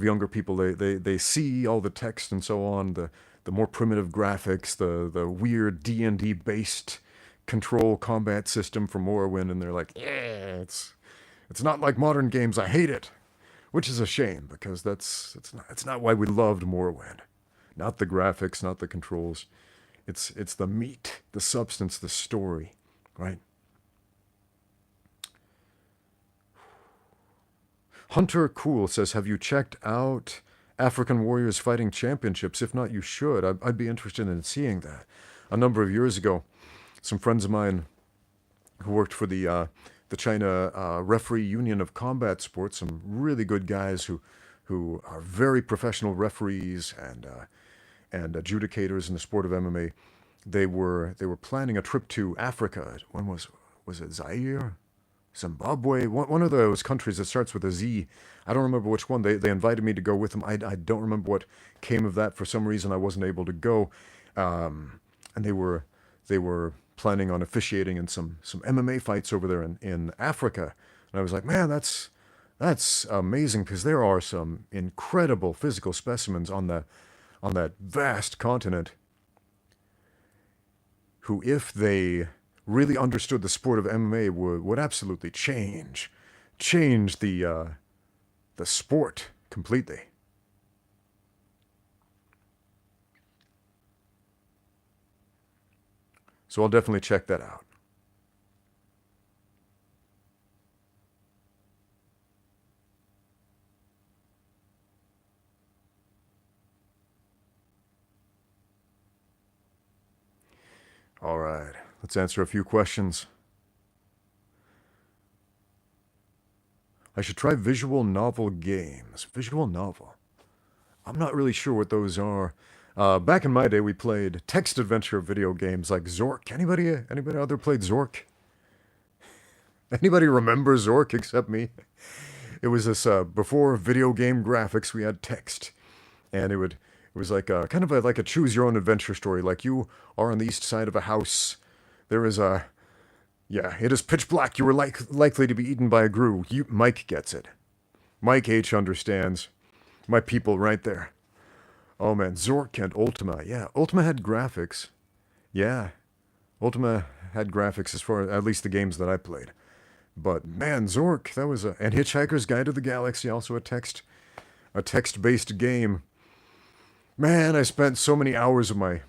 younger people, they see all the text and so on, the more primitive graphics, the weird D&D based control combat system from Morrowind, and they're like, yeah, it's not like modern games. I hate it, which is a shame, because it's not why we loved Morrowind. Not the graphics, not the controls. It's the meat, the substance, the story, right? Hunter Cool says, have you checked out African Warriors Fighting Championships? If not, you should. I'd be interested in seeing that. A number of years ago, some friends of mine who worked for the China Referee Union of Combat Sports, some really good guys who are very professional referees and adjudicators in the sport of MMA. They were planning a trip to Africa. When was it Zaire? Zimbabwe, one of those countries that starts with a Z. I don't remember which one. They invited me to go with them. I don't remember what came of that. For some reason, I wasn't able to go. And they were planning on officiating in some MMA fights over there in Africa. And I was like, man, that's amazing, because there are some incredible physical specimens on that vast continent who, if they really understood the sport of MMA, would absolutely change the sport completely. So I'll definitely check that out. All right, let's answer a few questions. I should try visual novel games. Visual novel. I'm not really sure what those are. Back in my day, we played text adventure video games like Zork. Anybody out there played Zork? Anybody remember Zork except me? It was this before video game graphics. We had text, and it was like kind of like a choose your own adventure story. Like you are on the east side of a house. There is a yeah. It is pitch black. You were likely to be eaten by a grue. Mike gets it. Mike H understands. My people right there. Oh man, Zork and Ultima. Yeah, Ultima had graphics. Yeah, Ultima had graphics as far as at least the games that I played. But man, Zork, that was and Hitchhiker's Guide to the Galaxy, also a text-based game. Man, I spent so many hours of my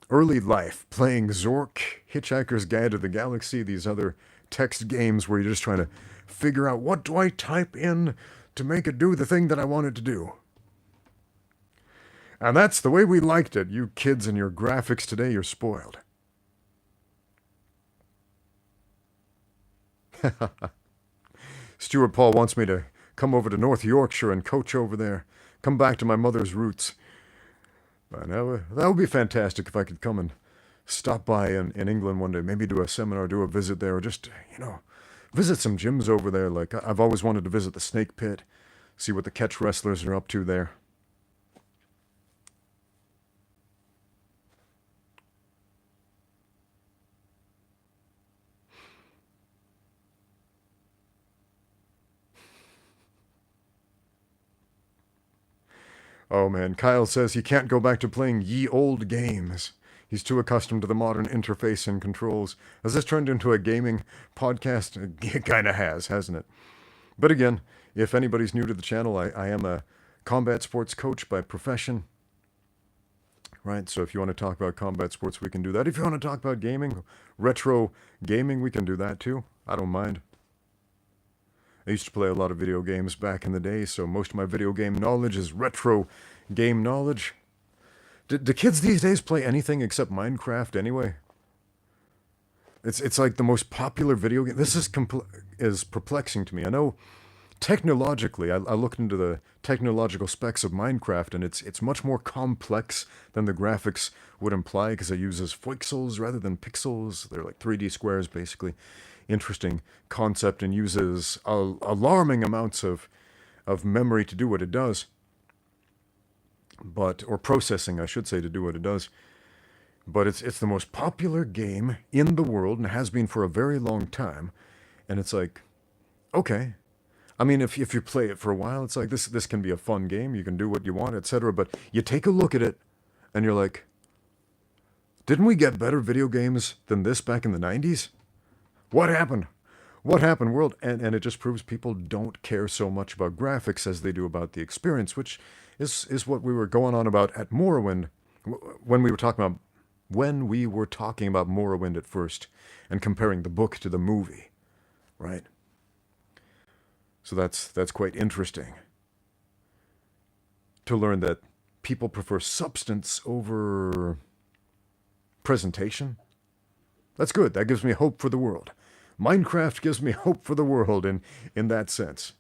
early life playing Zork, Hitchhiker's Guide to the Galaxy, these other text games where you're just trying to figure out what do I type in to make it do the thing that I want it to do. And that's the way we liked it. You kids and your graphics today, you're spoiled. Stuart Paul wants me to come over to North Yorkshire and coach over there. Come back to my mother's roots. That would be fantastic if I could come and stop by in England one day. Maybe do a seminar, do a visit there, or just, visit some gyms over there. Like, I've always wanted to visit the Snake Pit, see what the catch wrestlers are up to there. Oh man, Kyle says he can't go back to playing ye old games. He's too accustomed to the modern interface and controls. Has this turned into a gaming podcast? It kind of has, hasn't it? But again, if anybody's new to the channel, I am a combat sports coach by profession. Right, so if you want to talk about combat sports, we can do that. If you want to talk about gaming, retro gaming, we can do that too. I don't mind. I used to play a lot of video games back in the day, so most of my video game knowledge is retro game knowledge. Do kids these days play anything except Minecraft anyway? It's like the most popular video game. This is perplexing to me. I know technologically, I looked into the technological specs of Minecraft, and it's much more complex than the graphics would imply because it uses voxels rather than pixels. They're like 3D squares, basically. Interesting concept, and uses alarming amounts of memory to do what it does. Or processing, I should say, to do what it does. But it's the most popular game in the world, and has been for a very long time. And it's like, okay. I mean, if you play it for a while, it's like, this can be a fun game. You can do what you want, etc. But you take a look at it, and you're like, didn't we get better video games than this back in the 90s? What happened? What happened, world? And it just proves people don't care so much about graphics as they do about the experience, which is what we were going on about at Morrowind when we were talking about Morrowind at first and comparing the book to the movie, right? So that's quite interesting to learn that people prefer substance over presentation. That's good. That gives me hope for the world. Minecraft gives me hope for the world in that sense.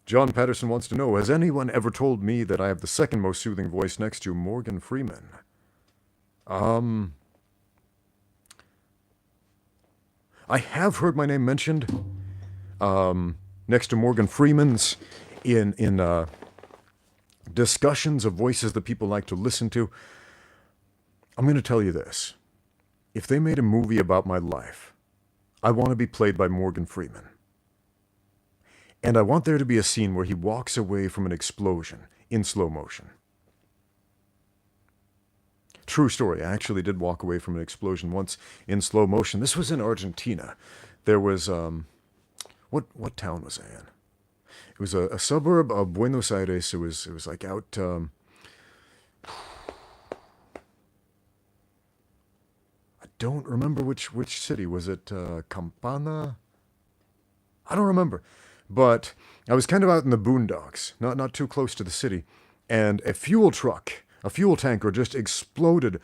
John Patterson wants to know, has anyone ever told me that I have the second most soothing voice next to Morgan Freeman? I have heard my name mentioned next to Morgan Freeman's in discussions of voices that people like to listen to. I'm going to tell you this. If they made a movie about my life, I want to be played by Morgan Freeman. And I want there to be a scene where he walks away from an explosion in slow motion. True story. I actually did walk away from an explosion once in slow motion. This was in Argentina. There was, what town was I in? It was a suburb of Buenos Aires. It was like out, I don't remember which city. Was it Campana? I don't remember. But I was kind of out in the boondocks, not too close to the city, and a fuel tanker just exploded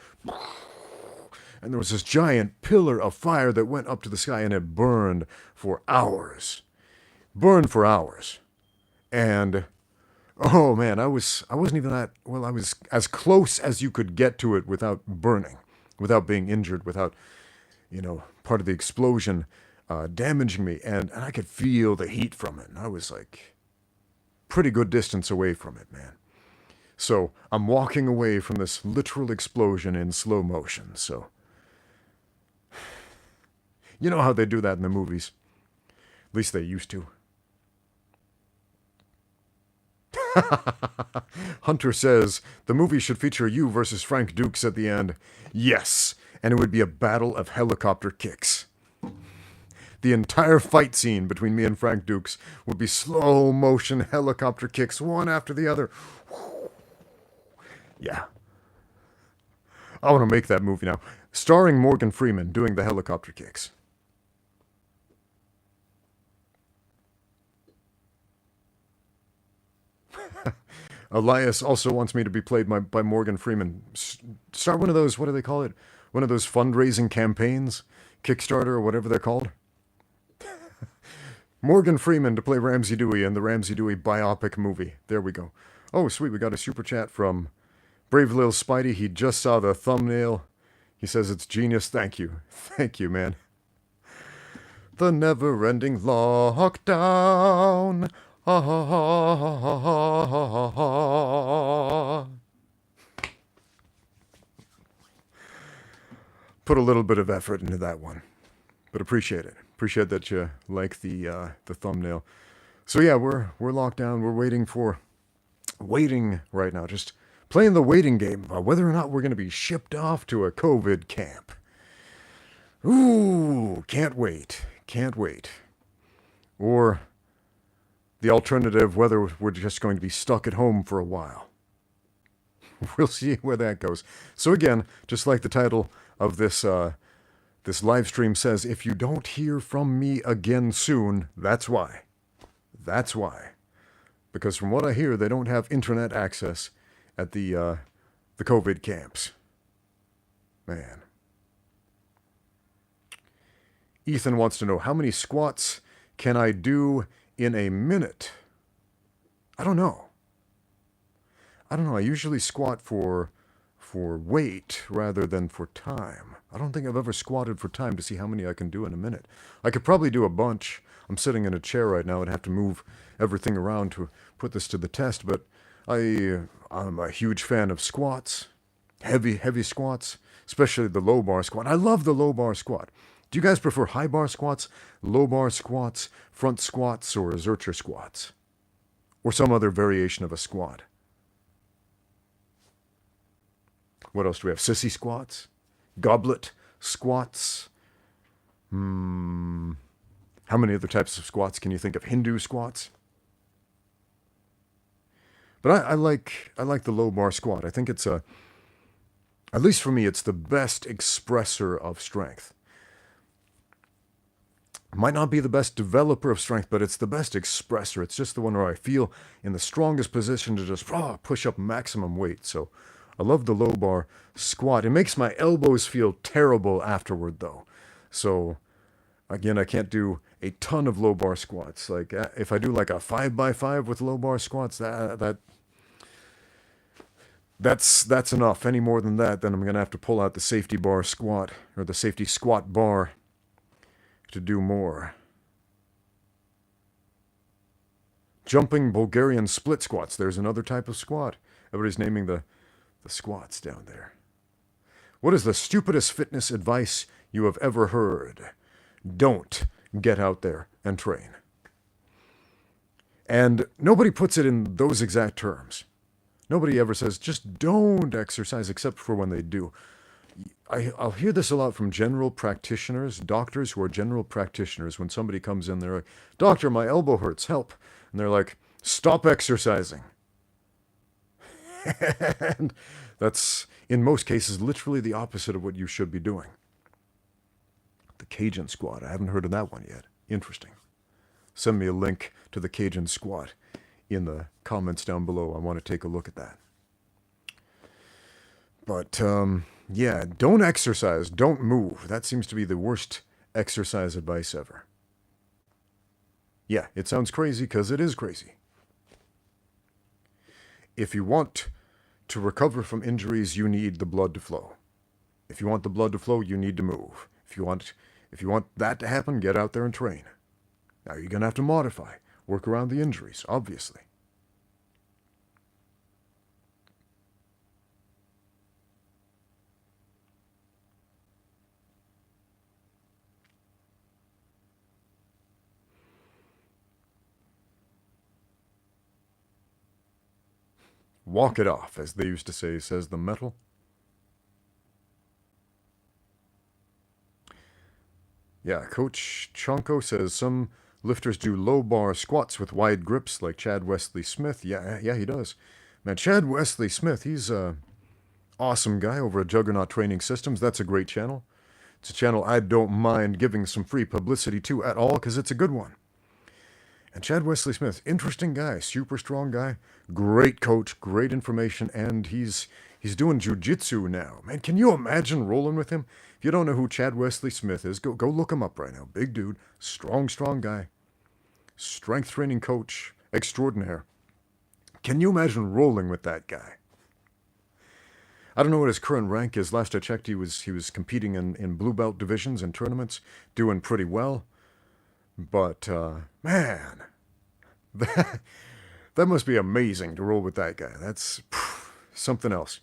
and there was this giant pillar of fire that went up to the sky, and it burned for hours. Burned for hours. And oh man, I wasn't even that well, I was as close as you could get to it without burning, without being injured, without, part of the explosion damaging me, and I could feel the heat from it. And I was like pretty good distance away from it, man. So I'm walking away from this literal explosion in slow motion. So you know how they do that in the movies. At least they used to. Hunter says, the movie should feature you versus Frank Dukes at the end. Yes, and it would be a battle of helicopter kicks. The entire fight scene between me and Frank Dukes would be slow motion helicopter kicks, one after the other. Yeah. I want to make that movie now. Starring Morgan Freeman doing the helicopter kicks. Elias also wants me to be played by Morgan Freeman. Start one of those, what do they call it? One of those fundraising campaigns? Kickstarter or whatever they're called? Morgan Freeman to play Ramsey Dewey in the Ramsey Dewey biopic movie. There we go. Oh, sweet. We got a super chat from Brave Little Spidey. He just saw the thumbnail. He says it's genius. Thank you. Thank you, man. The never-ending lockdown. Put a little bit of effort into that one, but appreciate it. Appreciate that you like the thumbnail. So yeah, we're locked down. We're waiting right now. Just playing the waiting game about whether or not we're going to be shipped off to a COVID camp. Ooh, can't wait. Can't wait. Or the alternative, whether we're just going to be stuck at home for a while. We'll see where that goes. So again, just like the title of this live stream says, if you don't hear from me again soon, that's why. That's why. Because from what I hear, they don't have internet access at the COVID camps. Man. Ethan wants to know, how many squats can I do in a minute? I don't know. I usually squat for weight rather than for time. I don't think I've ever squatted for time to see how many I can do in a minute. I could probably do a bunch. I'm sitting in a chair right now and have to move everything around to put this to the test, but I'm a huge fan of squats. Heavy squats, especially the low bar squat. I love the low bar squat. Do you guys prefer high bar squats, low bar squats, front squats, or Zercher squats? Or some other variation of a squat? What else do we have? Sissy squats? Goblet squats? How many other types of squats can you think of? Hindu squats? But I like the low bar squat. I think it's at least for me, it's the best expressor of strength. Might not be the best developer of strength, but it's the best expressor. It's just the one where I feel in the strongest position to just push up maximum weight. So I love the low bar squat. It makes my elbows feel terrible afterward, though. So again, I can't do a ton of low bar squats. Like if I do like a 5x5 with low bar squats, that's enough. Any more than that, then I'm gonna have to pull out the safety bar squat or the safety squat bar to do more. Jumping Bulgarian split squats. There's another type of squat. Everybody's naming the squats down there. What is the stupidest fitness advice you have ever heard? Don't get out there and train. And nobody puts it in those exact terms. Nobody ever says, just don't exercise, except for when they do. I'll hear this a lot from general practitioners, doctors who are general practitioners. When somebody comes in, they're like, doctor, my elbow hurts, help. And they're like, stop exercising. And that's, in most cases, literally the opposite of what you should be doing. The Cajun squat. I haven't heard of that one yet. Interesting. Send me a link to the Cajun squat in the comments down below. I want to take a look at that. But, Yeah, don't exercise, don't move. That seems to be the worst exercise advice ever. Yeah, it sounds crazy because it is crazy. If you want to recover from injuries, you need the blood to flow. If you want the blood to flow, you need to move. If you want that to happen, get out there and train. Now you're going to have to modify, work around the injuries, obviously. Walk it off, as they used to say, says the metal. Yeah, Coach Chonko says some lifters do low bar squats with wide grips like Chad Wesley Smith. Yeah, he does. Man, Chad Wesley Smith, he's a awesome guy over at Juggernaut Training Systems. That's a great channel. It's a channel I don't mind giving some free publicity to at all because it's a good one. And Chad Wesley Smith, interesting guy, super strong guy, great coach, great information, and he's doing jiu-jitsu now. Man, can you imagine rolling with him? If you don't know who Chad Wesley Smith is, go look him up right now. Big dude, strong guy, strength training coach extraordinaire. Can you imagine rolling with that guy? I don't know what his current rank is. Last I checked, he was competing in blue belt divisions and tournaments, doing pretty well. But, man, that must be amazing to roll with that guy. That's something else.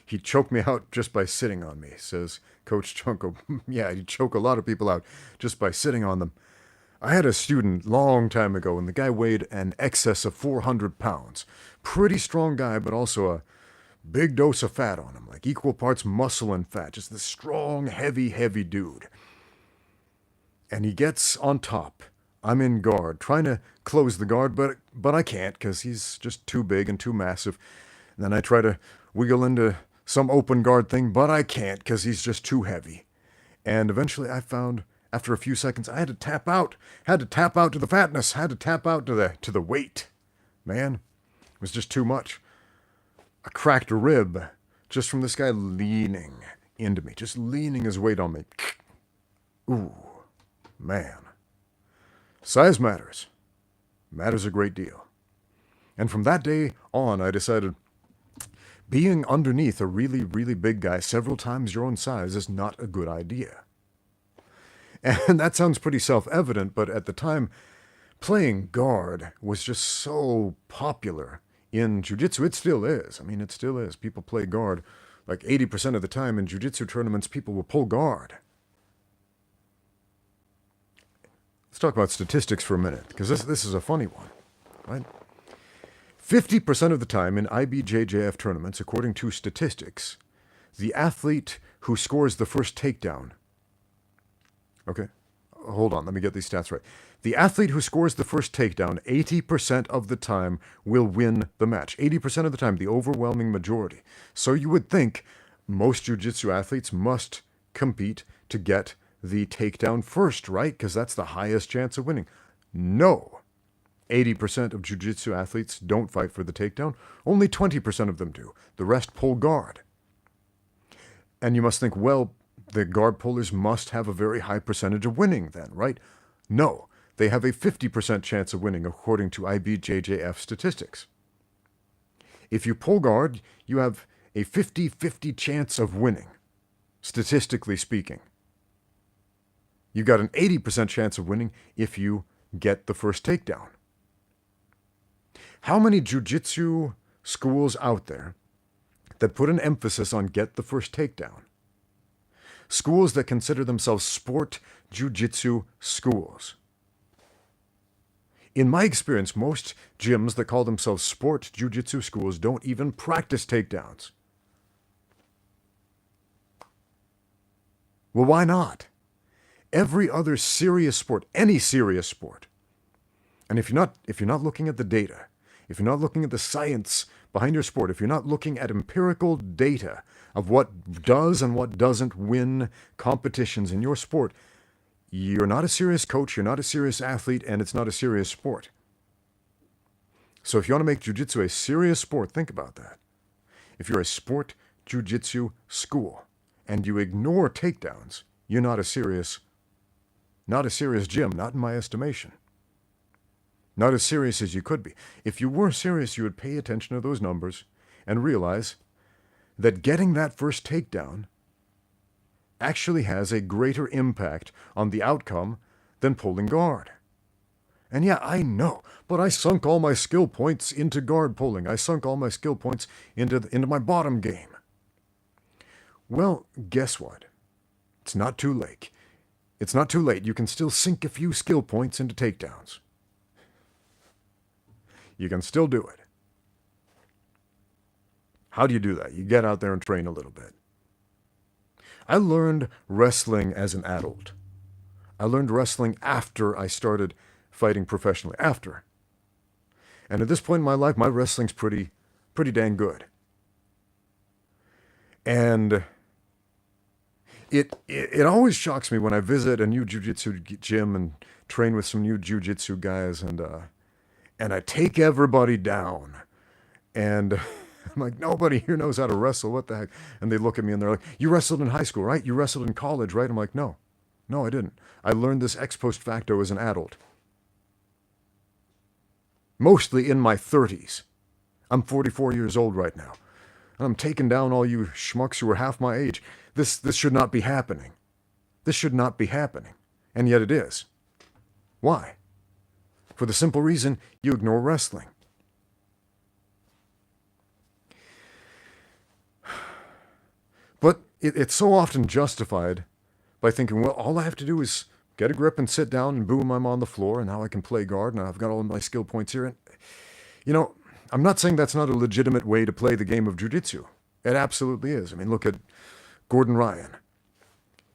He choked me out just by sitting on me, says Coach Chunko. Yeah, he'd choke a lot of people out just by sitting on them. I had a student long time ago, and the guy weighed an excess of 400 pounds. Pretty strong guy, but also a big dose of fat on him, like equal parts muscle and fat. Just this strong, heavy dude. And he gets on top. I'm in guard, trying to close the guard, but I can't because he's just too big and too massive. And then I try to wiggle into some open guard thing, but I can't because he's just too heavy. And eventually I found, after a few seconds, I had to tap out. Had to tap out to the fatness. Had to tap out to the weight. Man, it was just too much. I cracked a rib just from this guy leaning into me, just leaning his weight on me. Ooh. Man, size matters. Matters a great deal. And from that day on, I decided being underneath a really big guy several times your own size is not a good idea. And that sounds pretty self-evident, but at the time, playing guard was just so popular in jiu-jitsu. It still is. I mean, it still is. People play guard. Like 80% of the time in jiu-jitsu tournaments, people will pull guard. Let's talk about statistics for a minute, because this is a funny one, right? 50% of the time in IBJJF tournaments, according to statistics, the athlete who scores the first takedown... Okay, hold on, let me get these stats right. The athlete who scores the first takedown 80% of the time will win the match. 80% of the time, the overwhelming majority. So you would think most jiu-jitsu athletes must compete to get the takedown first, right? Because that's the highest chance of winning. No. 80% of jiu-jitsu athletes don't fight for the takedown. Only 20% of them do. The rest pull guard. And you must think, well, the guard pullers must have a very high percentage of winning then, right? No. They have a 50% chance of winning according to IBJJF statistics. If you pull guard, you have a 50-50 chance of winning, statistically speaking. You've got an 80% chance of winning if you get the first takedown. How many jiu-jitsu schools out there that put an emphasis on get the first takedown? Schools that consider themselves sport jiu-jitsu schools. In my experience, most gyms that call themselves sport jiu-jitsu schools don't even practice takedowns. Well, why not? Every other serious sport, any serious sport, and if you're not looking at the data, if you're not looking at the science behind your sport, if you're not looking at empirical data of what does and what doesn't win competitions in your sport, you're not a serious coach, you're not a serious athlete, and it's not a serious sport. So if you want to make jiu-jitsu a serious sport, think about that. if you're a sport jiu-jitsu school and you ignore takedowns, you're not a serious gym, not in my estimation. Not as serious as you could be. If you were serious, you would pay attention to those numbers and realize that getting that first takedown actually has a greater impact on the outcome than pulling guard. And yeah, I know, but I sunk all my skill points into guard pulling. I sunk all my skill points into my bottom game. Well, guess what? It's not too late. It's not too late. You can still sink a few skill points into takedowns. You can still do it. How do you do that? You get out there and train a little bit. I learned wrestling as an adult. I learned wrestling after I started fighting professionally. After. And at this point in my life, my wrestling's pretty dang good. And it always shocks me when I visit a new jiu-jitsu gym and train with some new jiu-jitsu guys, and I take everybody down. And I'm like, nobody here knows how to wrestle. What the heck? And they look at me and they're like, you wrestled in high school, right? You wrestled in college, right? I'm like, no, I didn't. I learned this ex post facto as an adult. Mostly in my 30s. I'm 44 years old right now. And I'm taking down all you schmucks who are half my age. This should not be happening. This should not be happening. And yet it is. Why? For the simple reason you ignore wrestling. But it's so often justified by thinking, well, all I have to do is get a grip and sit down, and boom, I'm on the floor, and now I can play guard, and I've got all of my skill points here. And, you know, I'm not saying that's not a legitimate way to play the game of jiu-jitsu. It absolutely is. I mean, look at Gordon Ryan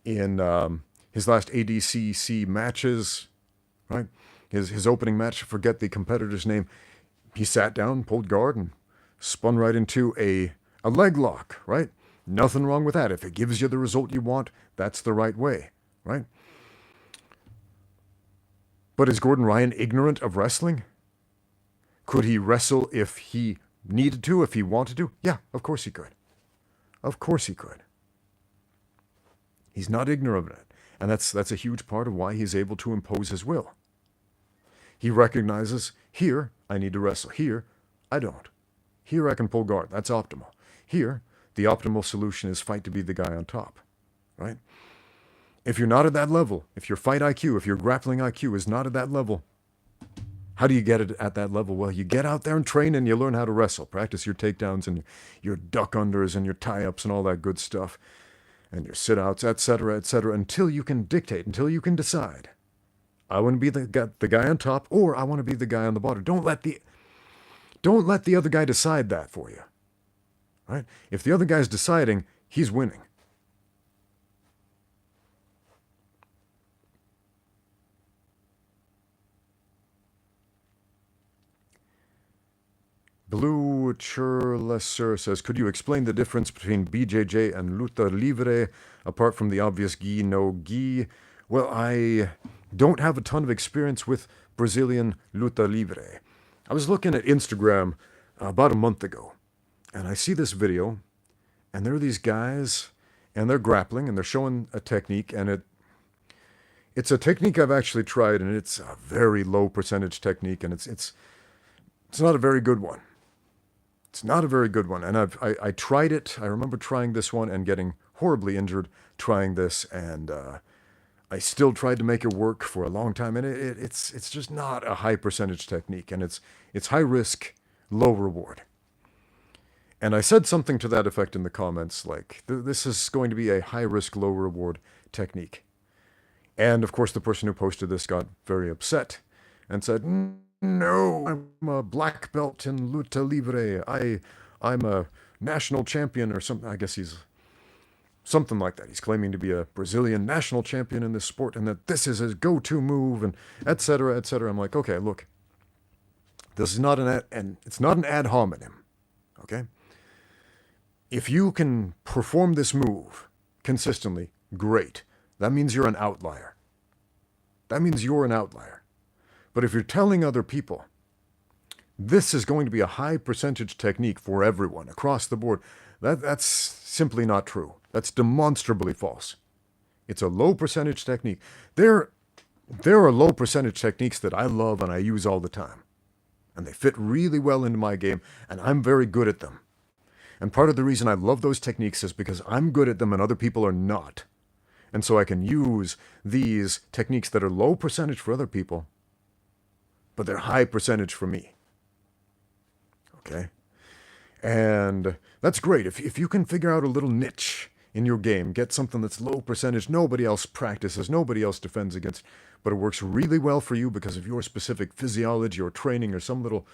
in his last ADCC matches, right? His opening match, I forget the competitor's name. He sat down, pulled guard, and spun right into a leg lock, right? Nothing wrong with that. If it gives you the result you want, that's the right way, right? But is Gordon Ryan ignorant of wrestling? Could he wrestle if he needed to, if he wanted to? Yeah, of course he could. Of course he could. He's not ignorant of it. And that's a huge part of why he's able to impose his will. He recognizes, here, I need to wrestle. Here, I don't. Here, I can pull guard. That's optimal. Here, the optimal solution is fight to be the guy on top, right? If you're not at that level, if your fight IQ, if your grappling IQ is not at that level, how do you get it at that level? Well, you get out there and train and you learn how to wrestle. Practice your takedowns and your duck unders and your tie-ups and all that good stuff, and your sit-outs, etc., until you can dictate, until you can decide. I want to be the guy on top, or I want to be the guy on the bottom. Don't let the other guy decide that for you. Right? If the other guy's deciding, he's winning. Blue Churlesser says, could you explain the difference between BJJ and luta libre, apart from the obvious gi, no gi? Well, I don't have a ton of experience with Brazilian luta libre. I was looking at Instagram about a month ago, and I see this video, and there are these guys, and they're grappling, and they're showing a technique, and it's a technique I've actually tried, and it's a very low percentage technique, and it's not a very good one. It's not a very good one, and I tried it. I remember trying this one and getting horribly injured trying this, and I still tried to make it work for a long time, and it's just not a high percentage technique, and it's high risk, low reward. And I said something to that effect in the comments, like, this is going to be a high risk, low reward technique. And of course, the person who posted this got very upset and said, no, I'm a black belt in luta libre. I'm a national champion or something. I guess he's something like that. He's claiming to be a Brazilian national champion in this sport and that this is his go-to move and et cetera, et cetera. I'm like, okay, look, this is not it's not an ad hominem, okay? If you can perform this move consistently, great. That means you're an outlier. That means you're an outlier. But if you're telling other people this is going to be a high percentage technique for everyone across the board. That's simply not true. That's demonstrably false. It's a low percentage technique. There are low percentage techniques that I love and I use all the time. And they fit really well into my game, and I'm very good at them. And part of the reason I love those techniques is because I'm good at them and other people are not. And so I can use these techniques that are low percentage for other people, but they're high percentage for me. Okay? And that's great. If you can figure out a little niche in your game, get something that's low percentage, nobody else practices, nobody else defends against, but it works really well for you because of your specific physiology or training or some little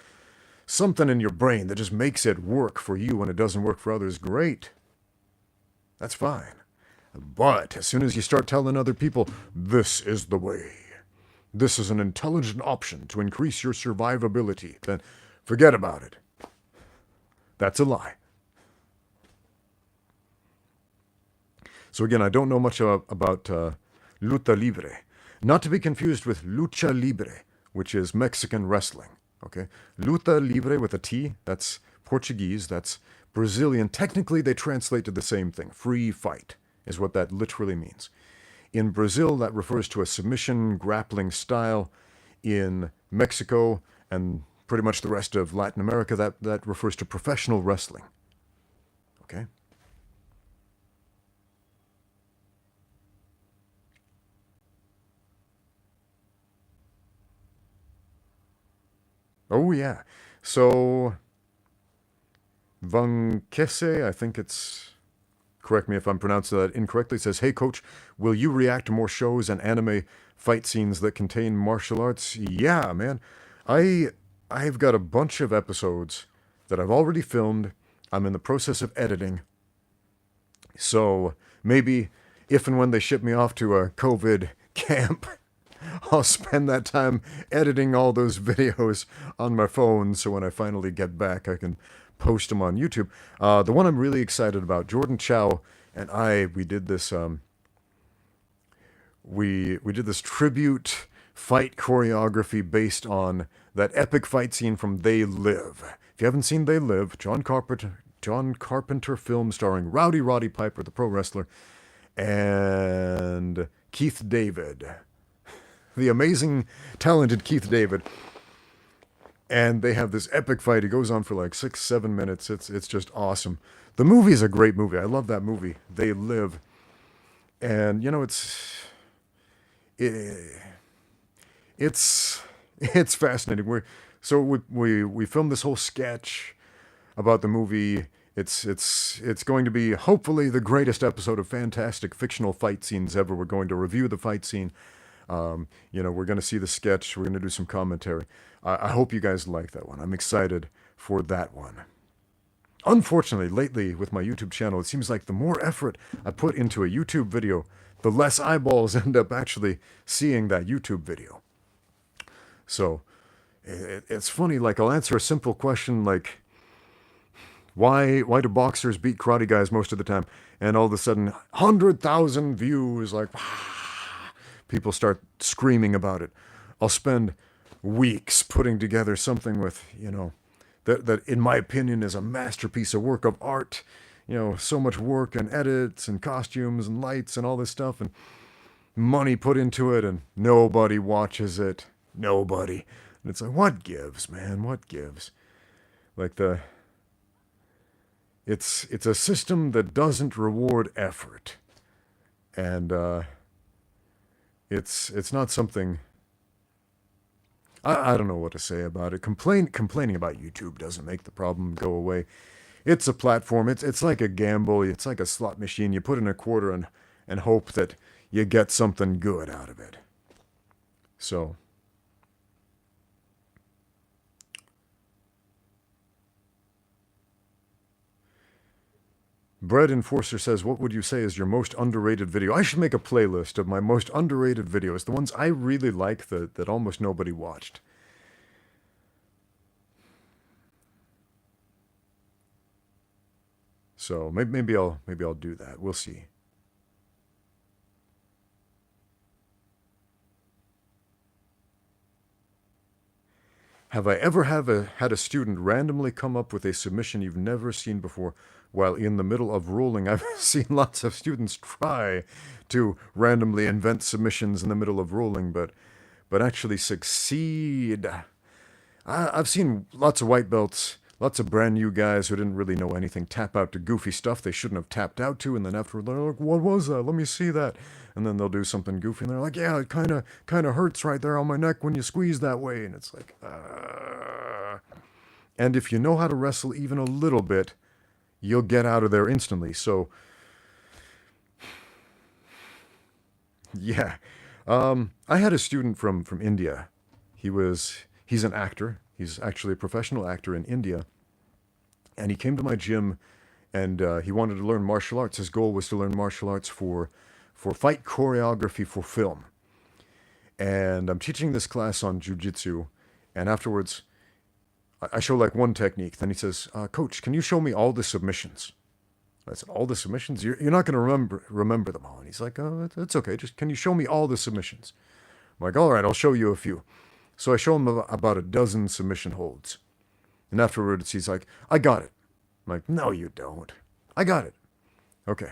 something in your brain that just makes it work for you when it doesn't work for others, great. That's fine. But as soon as you start telling other people, this is the way, this is an intelligent option to increase your survivability, then forget about it. That's a lie. So again, I don't know much about luta libre. Not to be confused with lucha libre, which is Mexican wrestling. Okay, luta libre with a T, that's Portuguese, that's Brazilian. Technically, they translate to the same thing. Free fight is what that literally means. In Brazil, that refers to a submission grappling style. In Mexico and pretty much the rest of Latin America, that refers to professional wrestling. Okay? Oh, yeah. So, Vankese, I think it's, correct me if I'm pronouncing that incorrectly, says, hey, coach, will you react to more shows and anime fight scenes that contain martial arts? Yeah, man. I've got a bunch of episodes that I've already filmed. I'm in the process of editing. So, maybe if and when they ship me off to a COVID camp, I'll spend that time editing all those videos on my phone so when I finally get back, I can post them on YouTube. The one I'm really excited about, Jordan Chow and we did this, we did this tribute fight choreography based on that epic fight scene from They Live. If you haven't seen They Live, John Carpenter film starring Rowdy Roddy Piper, the pro wrestler, and Keith David, the amazing, talented Keith David. And they have this epic fight. It goes on for like 6-7 minutes. It's just awesome. The movie is a great movie. I love that movie, They Live. And, you know, it's fascinating. We filmed this whole sketch about the movie. It's going to be hopefully the greatest episode of fantastic fictional fight scenes ever. We're going to review the fight scene. We're going to see the sketch. We're going to do some commentary. I hope you guys like that one. I'm excited for that one. Unfortunately, lately with my YouTube channel, it seems like the more effort I put into a YouTube video, the less eyeballs end up actually seeing that YouTube video. So, it's funny, like I'll answer a simple question like, why do boxers beat karate guys most of the time? And all of a sudden, 100,000 views, like, people start screaming about it. I'll spend weeks putting together something with, that in my opinion is a masterpiece, a work of art. So much work and edits and costumes and lights and all this stuff and money put into it, and nobody watches it. Nobody. And it's like, what gives, man? What gives? Like it's a system that doesn't reward effort. And it's not something, I don't know what to say about it. Complaining about YouTube doesn't make the problem go away. It's a platform. It's like a gamble. It's like a slot machine. You put in a quarter and hope that you get something good out of it. So, Bread Enforcer says, what would you say is your most underrated video? I should make a playlist of my most underrated videos, the ones I really like that almost nobody watched. So maybe I'll do that. We'll see. Have I ever had a student randomly come up with a submission you've never seen before while in the middle of rolling? I've seen lots of students try to randomly invent submissions in the middle of rolling, but actually succeed. I've seen lots of white belts, lots of brand new guys who didn't really know anything tap out to goofy stuff they shouldn't have tapped out to, and then afterward they're like, "What was that? Let me see that." And then they'll do something goofy, and they're like, "Yeah, it kind of hurts right there on my neck when you squeeze that way." And it's like, And if you know how to wrestle even a little bit, you'll get out of there instantly. So, yeah. I had a student from India. He's an actor. He's actually a professional actor in India. And he came to my gym, and he wanted to learn martial arts. His goal was to learn martial arts for fight choreography for film. And I'm teaching this class on jiu-jitsu, and afterwards, I show like one technique. Then he says, "Coach, can you show me all the submissions?" I said, "All the submissions? You're not going to remember them all." And he's like, "Oh, it's okay. Just can you show me all the submissions?" I'm like, "All right, I'll show you a few." So I show him about a dozen submission holds. And afterwards, he's like, "I got it." I'm like, "No, you don't. I got it." Okay.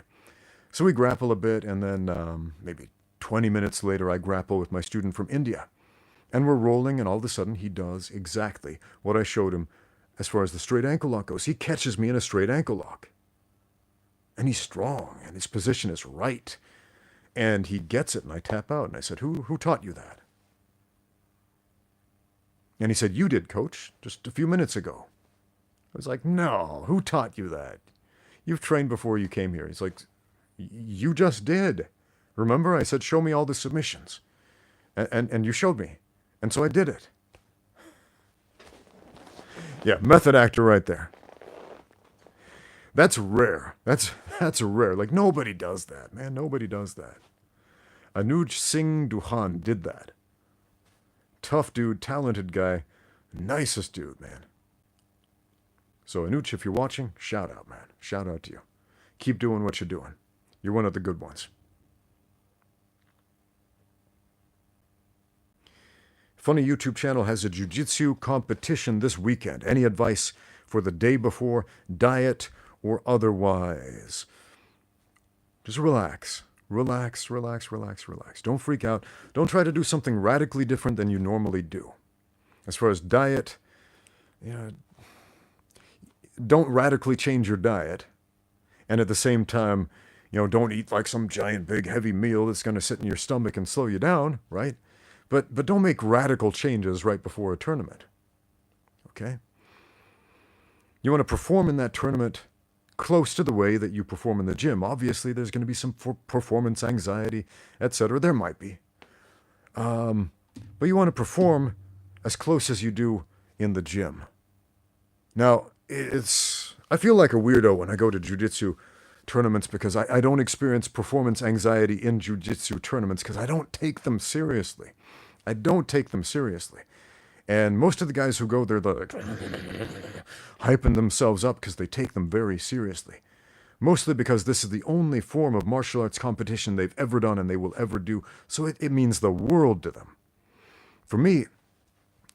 So we grapple a bit, and then maybe 20 minutes later, I grapple with my student from India. And we're rolling, and all of a sudden, he does exactly what I showed him as far as the straight ankle lock goes. He catches me in a straight ankle lock. And he's strong, and his position is right. And he gets it, and I tap out. And I said, who taught you that? And he said, "You did, Coach, just a few minutes ago." I was like, "No, who taught you that? You've trained before you came here." He's like, "You just did. Remember, I said, show me all the submissions. And you showed me. And so I did it." Yeah, method actor right there. That's rare. That's rare. Like, nobody does that, man. Nobody does that. Anuj Singh Duhan did that. Tough dude, talented guy, nicest dude, man. So Anuj, if you're watching, shout out, man. Shout out to you. Keep doing what you're doing. You're one of the good ones. Funny YouTube channel has a jiu-jitsu competition this weekend. Any advice for the day before, diet or otherwise? Just relax. Relax, relax, relax, relax. Don't freak out. Don't try to do something radically different than you normally do. As far as diet, don't radically change your diet. And at the same time, don't eat like some giant, big, heavy meal that's going to sit in your stomach and slow you down, right? But don't make radical changes right before a tournament. Okay? You want to perform in that tournament close to the way that you perform in the gym. Obviously, there's going to be some performance anxiety, etc. There might be. But you want to perform as close as you do in the gym. Now, I feel like a weirdo when I go to jiu-jitsu tournaments because I don't experience performance anxiety in jiu-jitsu tournaments because I don't take them seriously. I don't take them seriously. And most of the guys who go there, they're like hyping themselves up because they take them very seriously. Mostly because this is the only form of martial arts competition they've ever done and they will ever do. So it means the world to them. For me,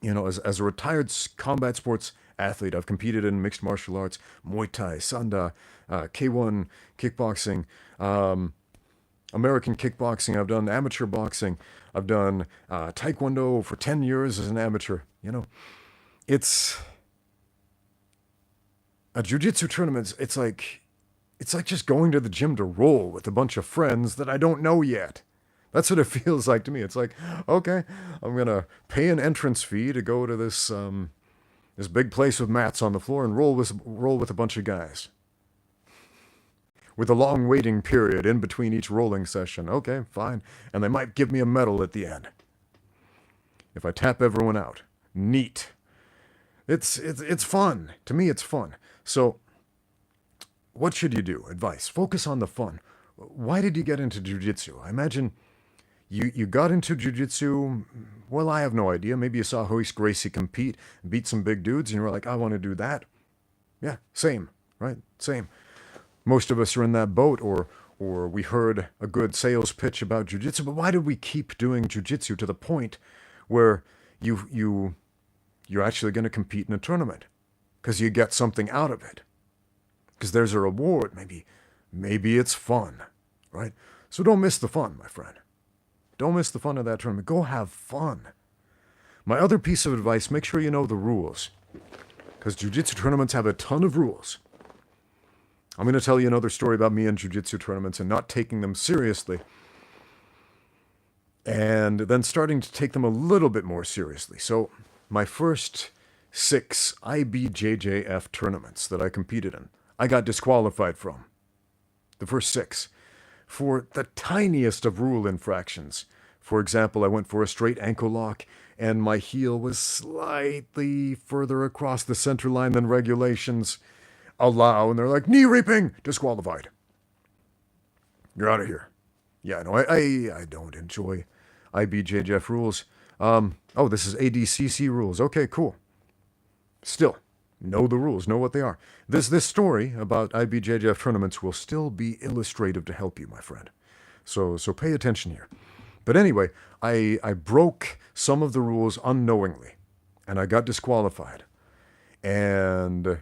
as a retired combat sports athlete, I've competed in mixed martial arts, Muay Thai, Sanda, K1, kickboxing, American kickboxing. I've done amateur boxing. I've done Taekwondo for 10 years as an amateur. It's a jiu-jitsu tournament. It's like just going to the gym to roll with a bunch of friends that I don't know yet. That's what it feels like to me. It's like, okay, I'm gonna pay an entrance fee to go to this big place with mats on the floor and roll with a bunch of guys. With a long waiting period in between each rolling session. Okay, fine. And they might give me a medal at the end. If I tap everyone out. Neat. It's fun. To me, it's fun. So, what should you do? Advice. Focus on the fun. Why did you get into jiu-jitsu? I imagine you got into jiu-jitsu, well, I have no idea. Maybe you saw Royce Gracie compete, beat some big dudes, and you were like, I want to do that. Yeah, same, right? Same. Most of us are in that boat, or we heard a good sales pitch about jiu-jitsu, but why did we keep doing jiu-jitsu to the point where you you're actually going to compete in a tournament because you get something out of it. Because there's a reward. Maybe it's fun, right? So don't miss the fun, my friend. Don't miss the fun of that tournament. Go have fun. My other piece of advice, make sure you know the rules. Because jiu-jitsu tournaments have a ton of rules. I'm going to tell you another story about me in jiu-jitsu tournaments and not taking them seriously. And then starting to take them a little bit more seriously. So my first 6 IBJJF tournaments that I competed in, I got disqualified from. The first 6. For the tiniest of rule infractions. For example, I went for a straight ankle lock and my heel was slightly further across the center line than regulations allow. And they're like, knee reaping, disqualified. You're out of here. Yeah, no, I don't enjoy IBJJF rules. Oh, this is ADCC rules. Okay, cool. Still, know the rules, know what they are. This story about IBJJF tournaments will still be illustrative to help you, my friend. So pay attention here. But anyway, I broke some of the rules unknowingly, and I got disqualified. And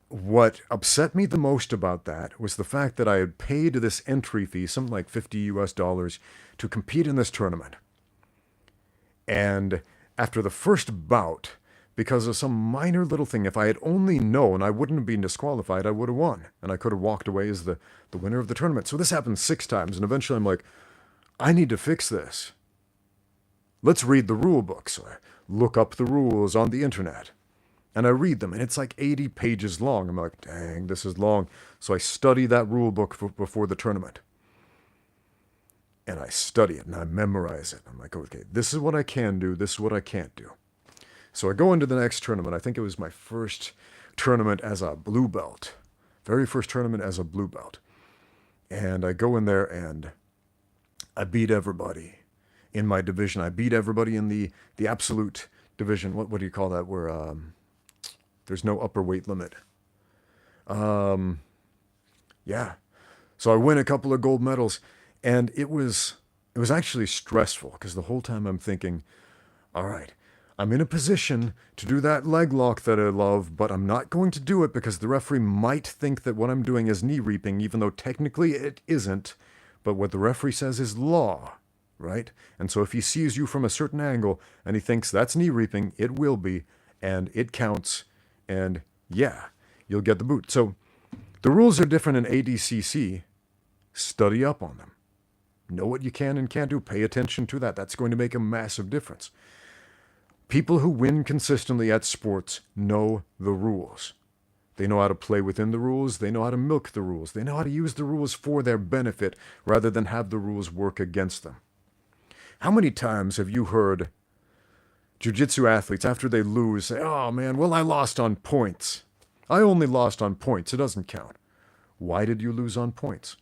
what upset me the most about that was the fact that I had paid this entry fee, something like $50 to compete in this tournament. And after the first bout, because of some minor little thing, if I had only known, I wouldn't have been disqualified, I would have won. And I could have walked away as the winner of the tournament. So this happened 6 times, and eventually I'm like, I need to fix this. Let's read the rule book. So I look up the rules on the internet. And I read them, and it's like 80 pages long. I'm like, dang, this is long. So I study that rule book before the tournament. And I study it, and I memorize it. I'm like, okay, this is what I can do. This is what I can't do. So I go into the next tournament. I think it was my first tournament as a blue belt. Very first tournament as a blue belt. And I go in there, and I beat everybody in my division. I beat everybody in the absolute division. What do you call that? Where there's no upper weight limit. Yeah. So I win a couple of gold medals, and it was actually stressful because the whole time I'm thinking, all right, I'm in a position to do that leg lock that I love, but I'm not going to do it because the referee might think that what I'm doing is knee reaping, even though technically it isn't. But what the referee says is law, right? And so if he sees you from a certain angle and he thinks that's knee reaping, it will be, and it counts, and yeah, you'll get the boot. So the rules are different in ADCC. Study up on them. Know what you can and can't do. Pay attention to that. That's going to make a massive difference. People who win consistently at sports know the rules. They know how to play within the rules. They know how to milk the rules. They know how to use the rules for their benefit rather than have the rules work against them. How many times have you heard jiu-jitsu athletes, after they lose, say, oh man, well, I lost on points. I only lost on points. It doesn't count. Why did you lose on points?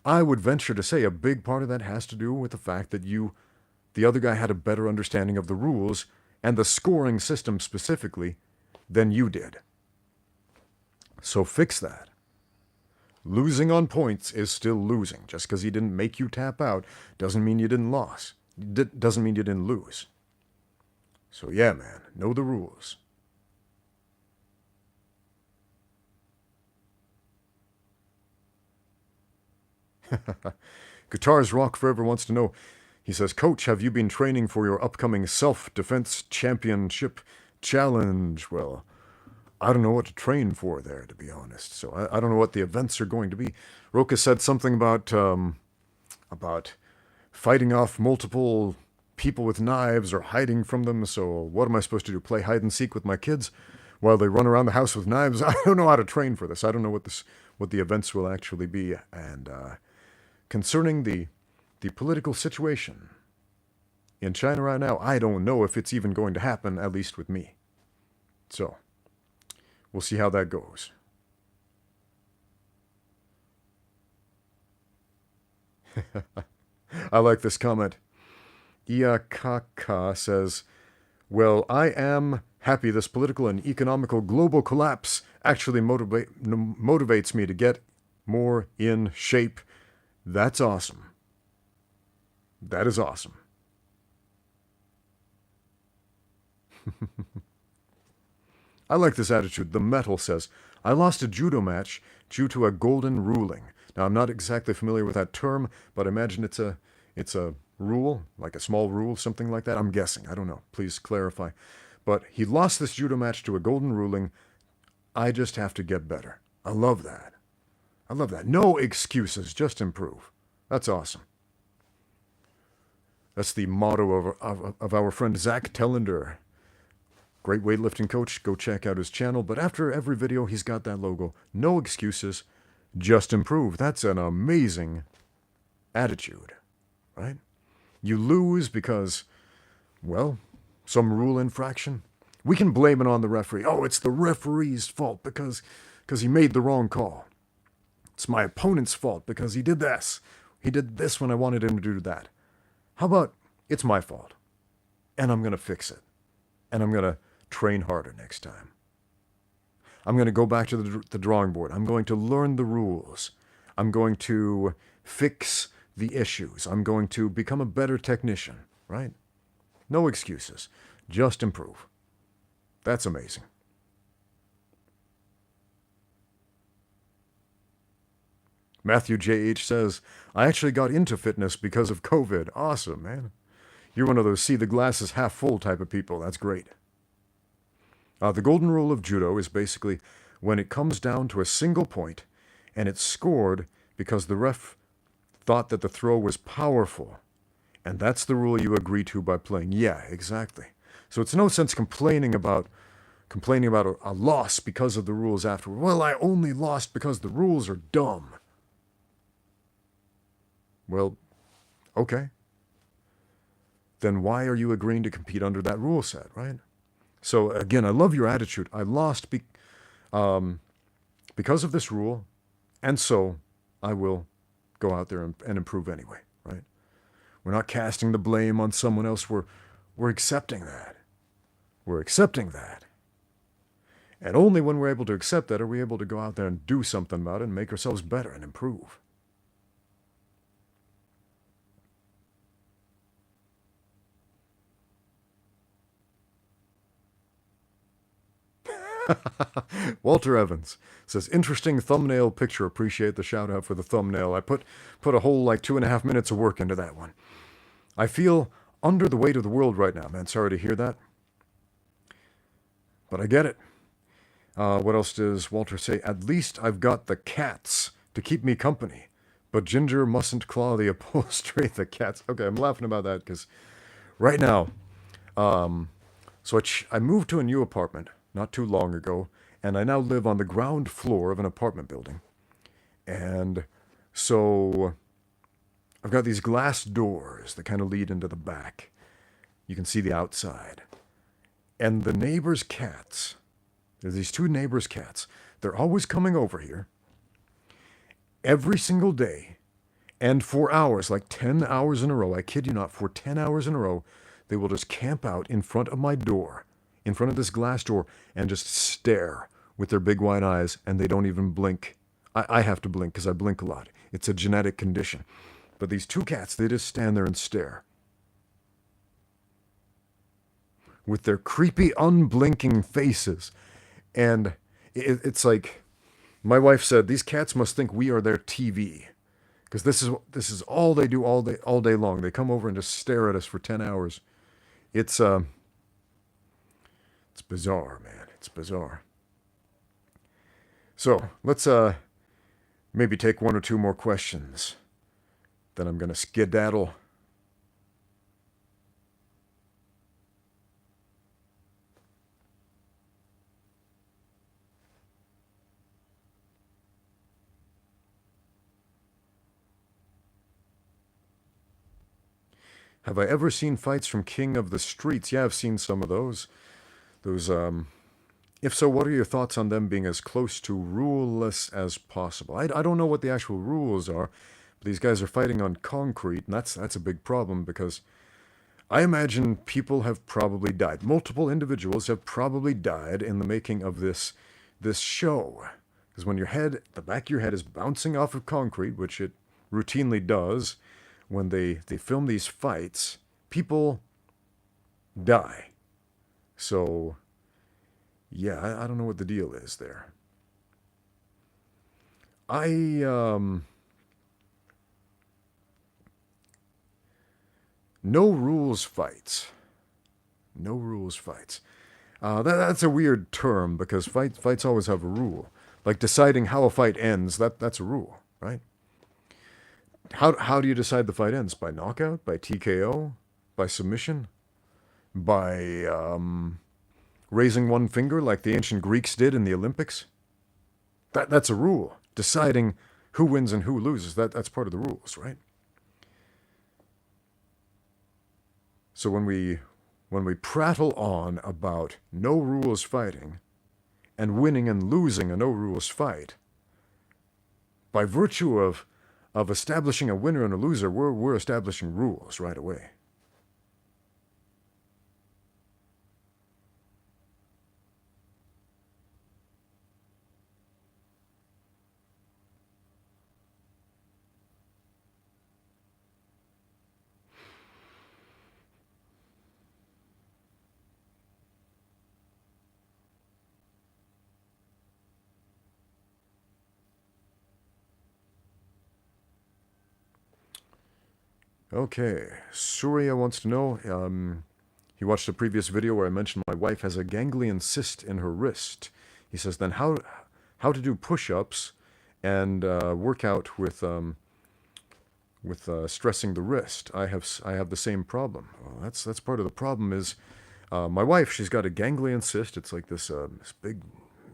I would venture to say a big part of that has to do with the fact that the other guy had a better understanding of the rules and the scoring system specifically than you did. So fix that. Losing on points is still losing. Just because he didn't make you tap out doesn't mean you didn't lose. Doesn't mean you didn't lose. So yeah, man, know the rules. Guitars Rock Forever wants to know, he says, Coach, have you been training for your upcoming self-defense championship challenge? Well, I don't know what to train for there, to be honest. So I don't know what the events are going to be. Roka said something about fighting off multiple people with knives or hiding from them. So what am I supposed to do? Play hide and seek with my kids while they run around the house with knives? I don't know how to train for this. I don't know what the events will actually be. And concerning the political situation in China right now, I don't know if it's even going to happen, at least with me. So we'll see how that goes. I like this comment. Iakaka says, well, I am happy this political and economical global collapse actually motivates me to get more in shape. That's awesome. That is awesome. I like this attitude. The Metal says, I lost a judo match due to a golden ruling. Now, I'm not exactly familiar with that term, but I imagine it's a rule, like a small rule, something like that. I'm guessing. I don't know. Please clarify. But he lost this judo match to a golden ruling. I just have to get better. I love that. I love that. No excuses, just improve. That's awesome. That's the motto of our friend Zach Tellender. Great weightlifting coach. Go check out his channel. But after every video, he's got that logo. No excuses, just improve. That's an amazing attitude, right? You lose because, well, some rule infraction. We can blame it on the referee. Oh, it's the referee's fault because he made the wrong call. It's my opponent's fault because he did this. He did this when I wanted him to do that. How about it's my fault, and I'm going to fix it, and I'm going to train harder next time. I'm going to go back to the drawing board. I'm going to learn the rules. I'm going to fix the issues. I'm going to become a better technician, right? No excuses. Just improve. That's amazing. Matthew J.H. says, I actually got into fitness because of COVID. Awesome, man. You're one of those see the glass is half full type of people. That's great. The golden rule of judo is basically when it comes down to a single point and it's scored because the ref thought that the throw was powerful. And that's the rule you agree to by playing. Yeah, exactly. So it's no sense complaining about a loss because of the rules afterward. Well, I only lost because the rules are dumb. Well, okay. Then why are you agreeing to compete under that rule set, right? So again, I love your attitude. I lost because of this rule, and so I will go out there and improve anyway, right? We're not casting the blame on someone else. We're accepting that. We're accepting that. And only when we're able to accept that are we able to go out there and do something about it and make ourselves better and improve. Walter Evans says, interesting thumbnail picture. Appreciate the shout out for the thumbnail. I put a whole 2.5 minutes of work into that one. I feel under the weight of the world right now, man. Sorry to hear that. But I get it. What else does Walter say? At least I've got the cats to keep me company. But Ginger mustn't claw the upholstery. The cats. Okay, I'm laughing about that because right now, I moved to a new apartment not too long ago, and I now live on the ground floor of an apartment building. And so I've got these glass doors that kind of lead into the back. You can see the outside. And the neighbors' cats, there's these two neighbors' cats, they're always coming over here every single day, and for hours, 10 hours in a row, I kid you not, for 10 hours in a row, they will just camp out in front of my door, in front of this glass door, and just stare with their big wide eyes, and they don't even blink. I have to blink because I blink a lot. It's a genetic condition. But these two cats, they just stand there and stare with their creepy, unblinking faces. And it's like, my wife said, these cats must think we are their TV. Because this is all they do all day long. They come over and just stare at us for 10 hours. It's bizarre, man. It's bizarre. So let's maybe take one or two more questions. Then I'm going to skedaddle. Have I ever seen fights from King of the Streets? Yeah, I've seen some of those. If so, what are your thoughts on them being as close to ruleless as possible? I don't know what the actual rules are, but these guys are fighting on concrete, and that's a big problem because I imagine people have probably died. Multiple individuals have probably died in the making of this show. Because when the back of your head is bouncing off of concrete, which it routinely does, when they film these fights, people die. So, yeah, I don't know what the deal is there. No rules fights. No rules fights. That's a weird term because fights always have a rule. Like deciding how a fight ends, that's a rule, right? How do you decide the fight ends? By knockout? By TKO? By submission? By raising one finger like the ancient Greeks did in the Olympics? That's a rule. Deciding who wins and who loses, that's part of the rules, right? So when we prattle on about no rules fighting and winning and losing a no rules fight, by virtue of establishing a winner and a loser, we're establishing rules right away. Okay, Surya wants to know, he watched a previous video where I mentioned my wife has a ganglion cyst in her wrist. He says, then how to do push-ups and work out with stressing the wrist. I have the same problem. Well, that's part of the problem is my wife, she's got a ganglion cyst. It's like this big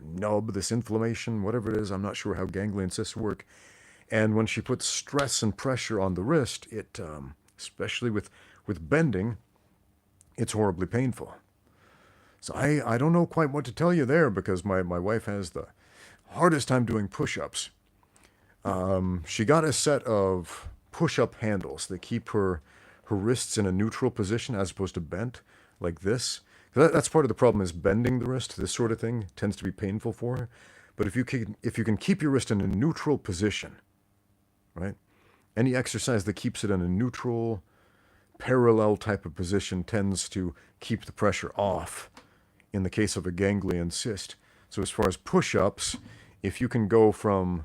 nub, this inflammation, whatever it is. I'm not sure how ganglion cysts work. And when she puts stress and pressure on the wrist, it, especially with bending, it's horribly painful. So I don't know quite what to tell you there because my wife has the hardest time doing push-ups. She got a set of push-up handles that keep her wrists in a neutral position as opposed to bent, like this. That's part of the problem is bending the wrist. This sort of thing tends to be painful for her. But if you can keep your wrist in a neutral position, right? Any exercise that keeps it in a neutral, parallel type of position tends to keep the pressure off in the case of a ganglion cyst. So as far as push-ups, if you can go from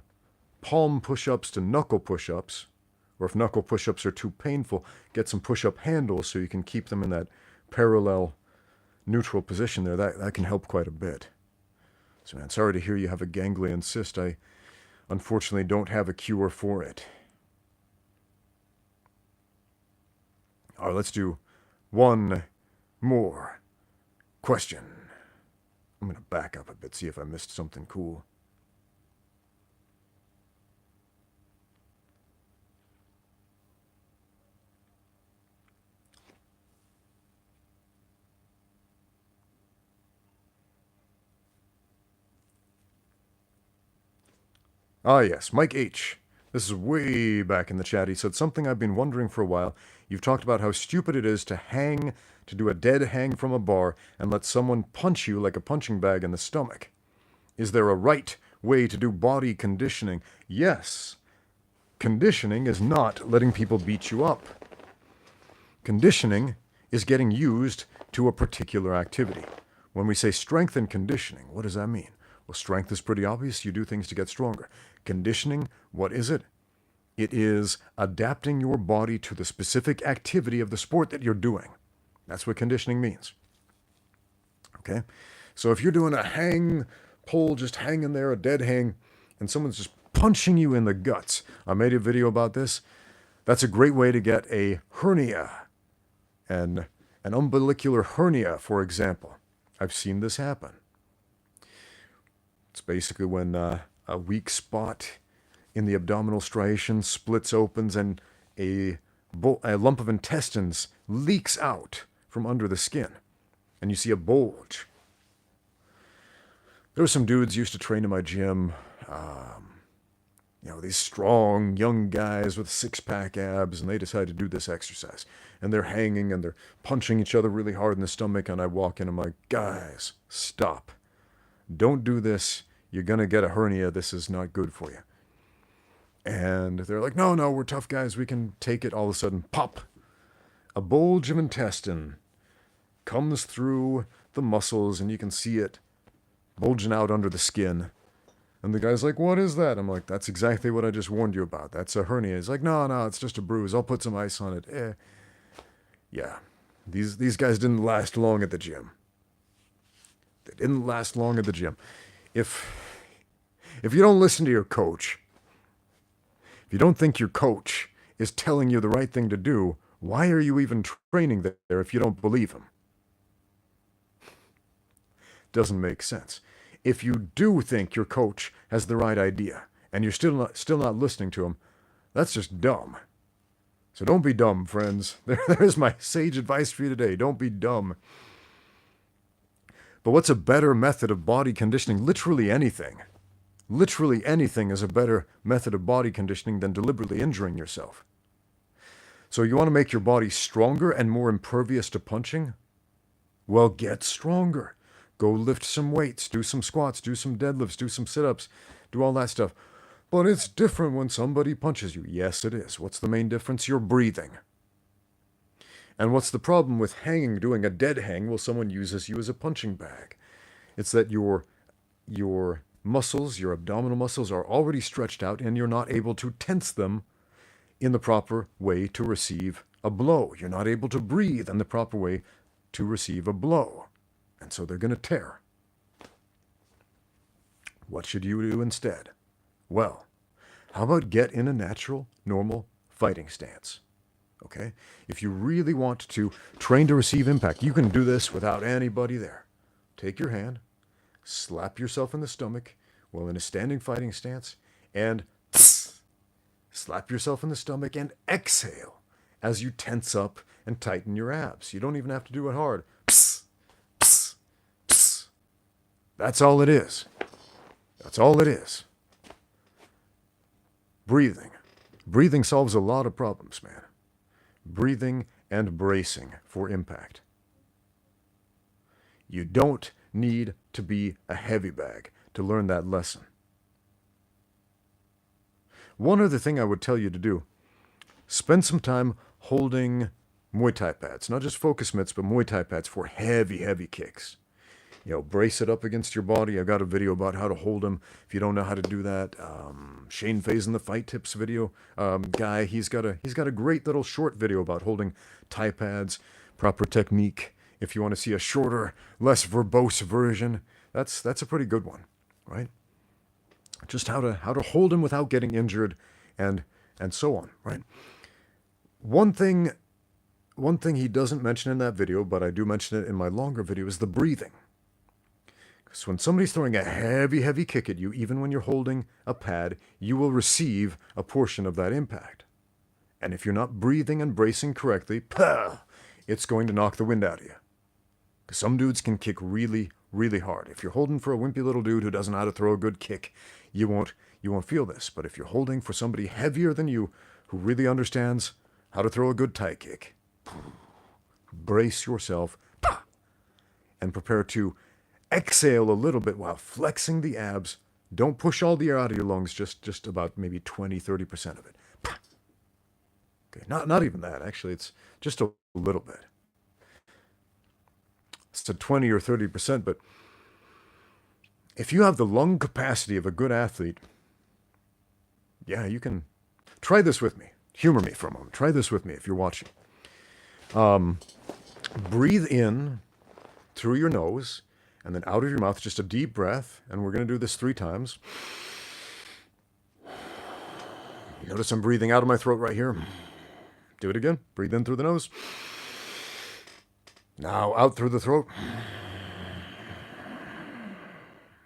palm push-ups to knuckle push-ups, or if knuckle push-ups are too painful, get some push-up handles so you can keep them in that parallel, neutral position there. That can help quite a bit. So man, sorry to hear you have a ganglion cyst. I unfortunately don't have a cure for it. All right, let's do one more question. I'm going to back up a bit, see if I missed something cool. Ah, yes, Mike H. This is way back in the chat. He said, something I've been wondering for a while. You've talked about how stupid it is to do a dead hang from a bar and let someone punch you like a punching bag in the stomach. Is there a right way to do body conditioning? Yes. Conditioning is not letting people beat you up. Conditioning is getting used to a particular activity. When we say strength and conditioning, what does that mean? Well, strength is pretty obvious. You do things to get stronger. Conditioning, what is it? It is adapting your body to the specific activity of the sport that you're doing. That's what conditioning means. Okay? So if you're doing a hang pull, just hanging there, a dead hang, and someone's just punching you in the guts. I made a video about this. That's a great way to get a hernia. An umbilicular hernia, for example. I've seen this happen. It's basically when a weak spot in the abdominal striation splits opens and a lump of intestines leaks out from under the skin. And you see a bulge. There were some dudes used to train in my gym. These strong young guys with six-pack abs, and they decide to do this exercise. And they're hanging and they're punching each other really hard in the stomach, and I walk in and I'm like, guys, stop. Don't do this. You're going to get a hernia. This is not good for you. And they're like, no, we're tough guys. We can take it. All of a sudden, pop. A bulge of intestine comes through the muscles and you can see it bulging out under the skin. And the guy's like, what is that? I'm like, that's exactly what I just warned you about. That's a hernia. He's like, no, it's just a bruise. I'll put some ice on it. Yeah. These guys didn't last long at the gym. They didn't last long at the gym. If you don't listen to your coach, if you don't think your coach is telling you the right thing to do, why are you even training there if you don't believe him? Doesn't make sense. If you do think your coach has the right idea and you're still not listening to him, that's just dumb. So don't be dumb, friends. There's my sage advice for you today. Don't be dumb. But what's a better method of body conditioning? Literally anything. Literally anything is a better method of body conditioning than deliberately injuring yourself. So you want to make your body stronger and more impervious to punching? Well, get stronger. Go lift some weights, do some squats, do some deadlifts, do some sit-ups, do all that stuff. But it's different when somebody punches you. Yes, it is. What's the main difference? You're breathing. And what's the problem with doing a dead hang while someone uses you as a punching bag? It's that your muscles, your abdominal muscles, are already stretched out and you're not able to tense them in the proper way to receive a blow. You're not able to breathe in the proper way to receive a blow. And so they're going to tear. What should you do instead? Well, how about get in a natural, normal fighting stance? Okay? If you really want to train to receive impact, you can do this without anybody there. Take your hand, slap yourself in the stomach while in a standing fighting stance, and slap yourself in the stomach and exhale as you tense up and tighten your abs. You don't even have to do it hard. That's all it is. That's all it is. Breathing. Breathing solves a lot of problems, man. Breathing and bracing for impact. You don't need to be a heavy bag to learn that lesson. One other thing I would tell you to do, spend some time holding Muay Thai pads. Not just focus mitts, but Muay Thai pads for heavy, heavy kicks. Brace it up against your body. I've got a video about how to hold them. If you don't know how to do that, Shane Faison, the Fight Tips video guy, he's got a great little short video about holding Thai pads, proper technique. If you want to see a shorter, less verbose version, that's a pretty good one, right? Just how to hold him without getting injured, and so on, right? One thing he doesn't mention in that video, but I do mention it in my longer video, is the breathing. So when somebody's throwing a heavy, heavy kick at you, even when you're holding a pad, you will receive a portion of that impact. And if you're not breathing and bracing correctly, it's going to knock the wind out of you. Because some dudes can kick really, really hard. If you're holding for a wimpy little dude who doesn't know how to throw a good kick, you won't feel this. But if you're holding for somebody heavier than you, who really understands how to throw a good Thai kick, brace yourself and prepare to exhale a little bit while flexing the abs. Don't push all the air out of your lungs, just about maybe 20-30% of it. Okay, not even that, actually. It's just a little bit. It's a 20 or 30%, but if you have the lung capacity of a good athlete, yeah, you can try this with me. Humor me for a moment. Try this with me if you're watching. Breathe in through your nose, and then out of your mouth, just a deep breath. And we're going to do this 3 times. Notice I'm breathing out of my throat right here. Do it again. Breathe in through the nose. Now out through the throat.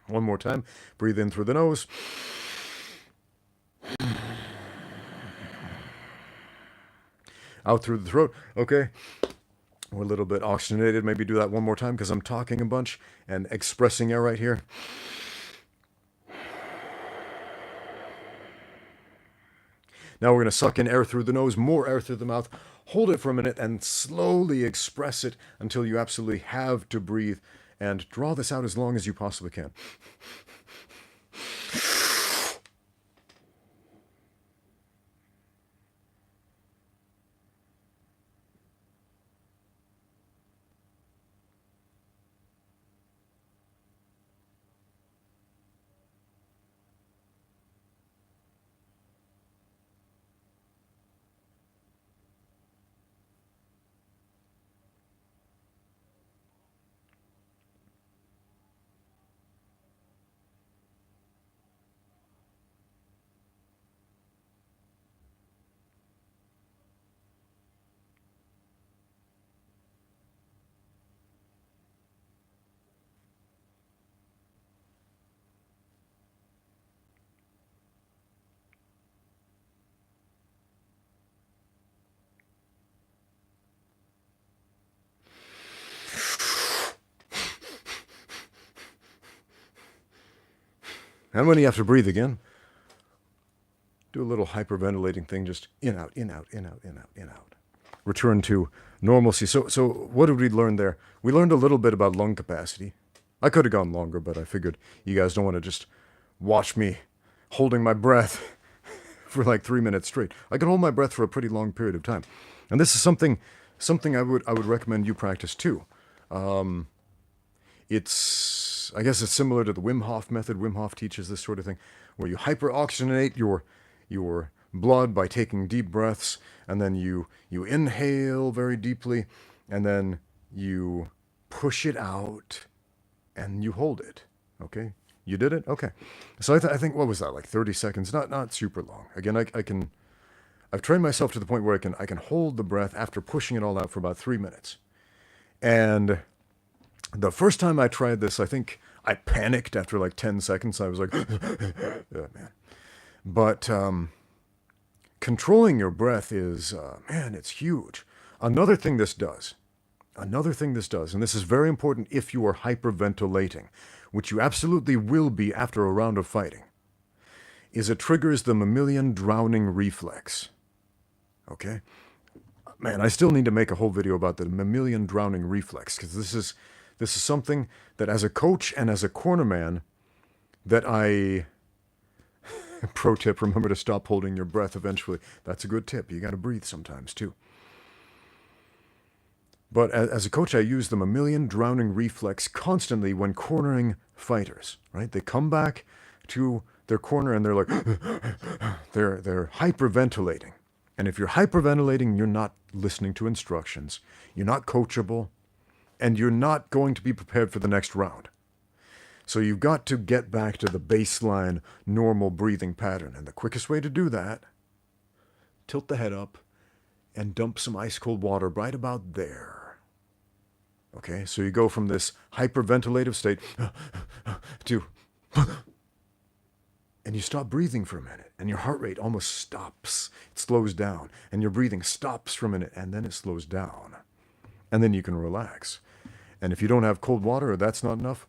One more time. Breathe in through the nose. Out through the throat. Okay. We're a little bit oxygenated. Maybe do that one more time because I'm talking a bunch and expressing air right here. Now we're going to suck in air through the nose, more air through the mouth. Hold it for a minute and slowly express it until you absolutely have to breathe, and draw this out as long as you possibly can. And when you have to breathe again, do a little hyperventilating thing, just in, out, in, out, in, out, in, out, in, out. Return to normalcy. So what did we learn there? We learned a little bit about lung capacity. I could have gone longer, but I figured you guys don't want to just watch me holding my breath for like 3 minutes straight. I can hold my breath for a pretty long period of time. And this is something I would recommend you practice too. I guess it's similar to the Wim Hof method. Wim Hof teaches this sort of thing, where you hyperoxygenate your blood by taking deep breaths, and then you inhale very deeply, and then you push it out, and you hold it. Okay, you did it. Okay, so I think, what was that, like 30 seconds? Not super long. Again, I've trained myself to the point where I can hold the breath after pushing it all out for about 3 minutes. And the first time I tried this, I think I panicked after like 10 seconds. I was like, oh, man. But controlling your breath is, man, it's huge. Another thing this does, and this is very important if you are hyperventilating, which you absolutely will be after a round of fighting, is it triggers the mammalian drowning reflex. Okay? Man, I still need to make a whole video about the mammalian drowning reflex, because this is something that, as a coach and as a cornerman, that I... Pro tip, remember to stop holding your breath eventually. That's a good tip. You got to breathe sometimes too. But as a coach, I use the mammalian drowning reflex constantly when cornering fighters, right? They come back to their corner and they're like, they're hyperventilating. And if you're hyperventilating, you're not listening to instructions, you're not coachable, and you're not going to be prepared for the next round. So you've got to get back to the baseline normal breathing pattern. And the quickest way to do that, tilt the head up and dump some ice cold water right about there. Okay, so you go from this hyperventilative state to... And you stop breathing for a minute, and your heart rate almost stops. It slows down, and your breathing stops for a minute, and then it slows down. And then you can relax. And if you don't have cold water, or that's not enough,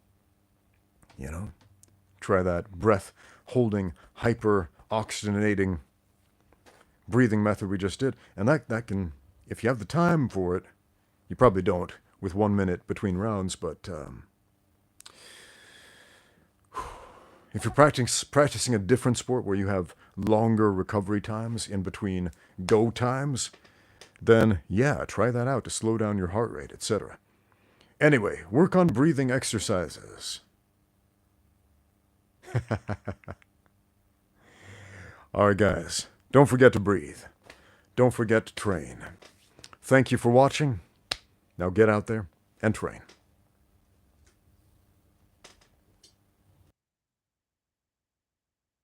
try that breath holding, hyper oxygenating breathing method we just did. And that can, if you have the time for it, you probably don't with 1 minute between rounds, but if you're practicing a different sport where you have longer recovery times in between go times, then yeah, try that out to slow down your heart rate, etc. Anyway, work on breathing exercises. All right, guys, don't forget to breathe. Don't forget to train. Thank you for watching. Now get out there and train.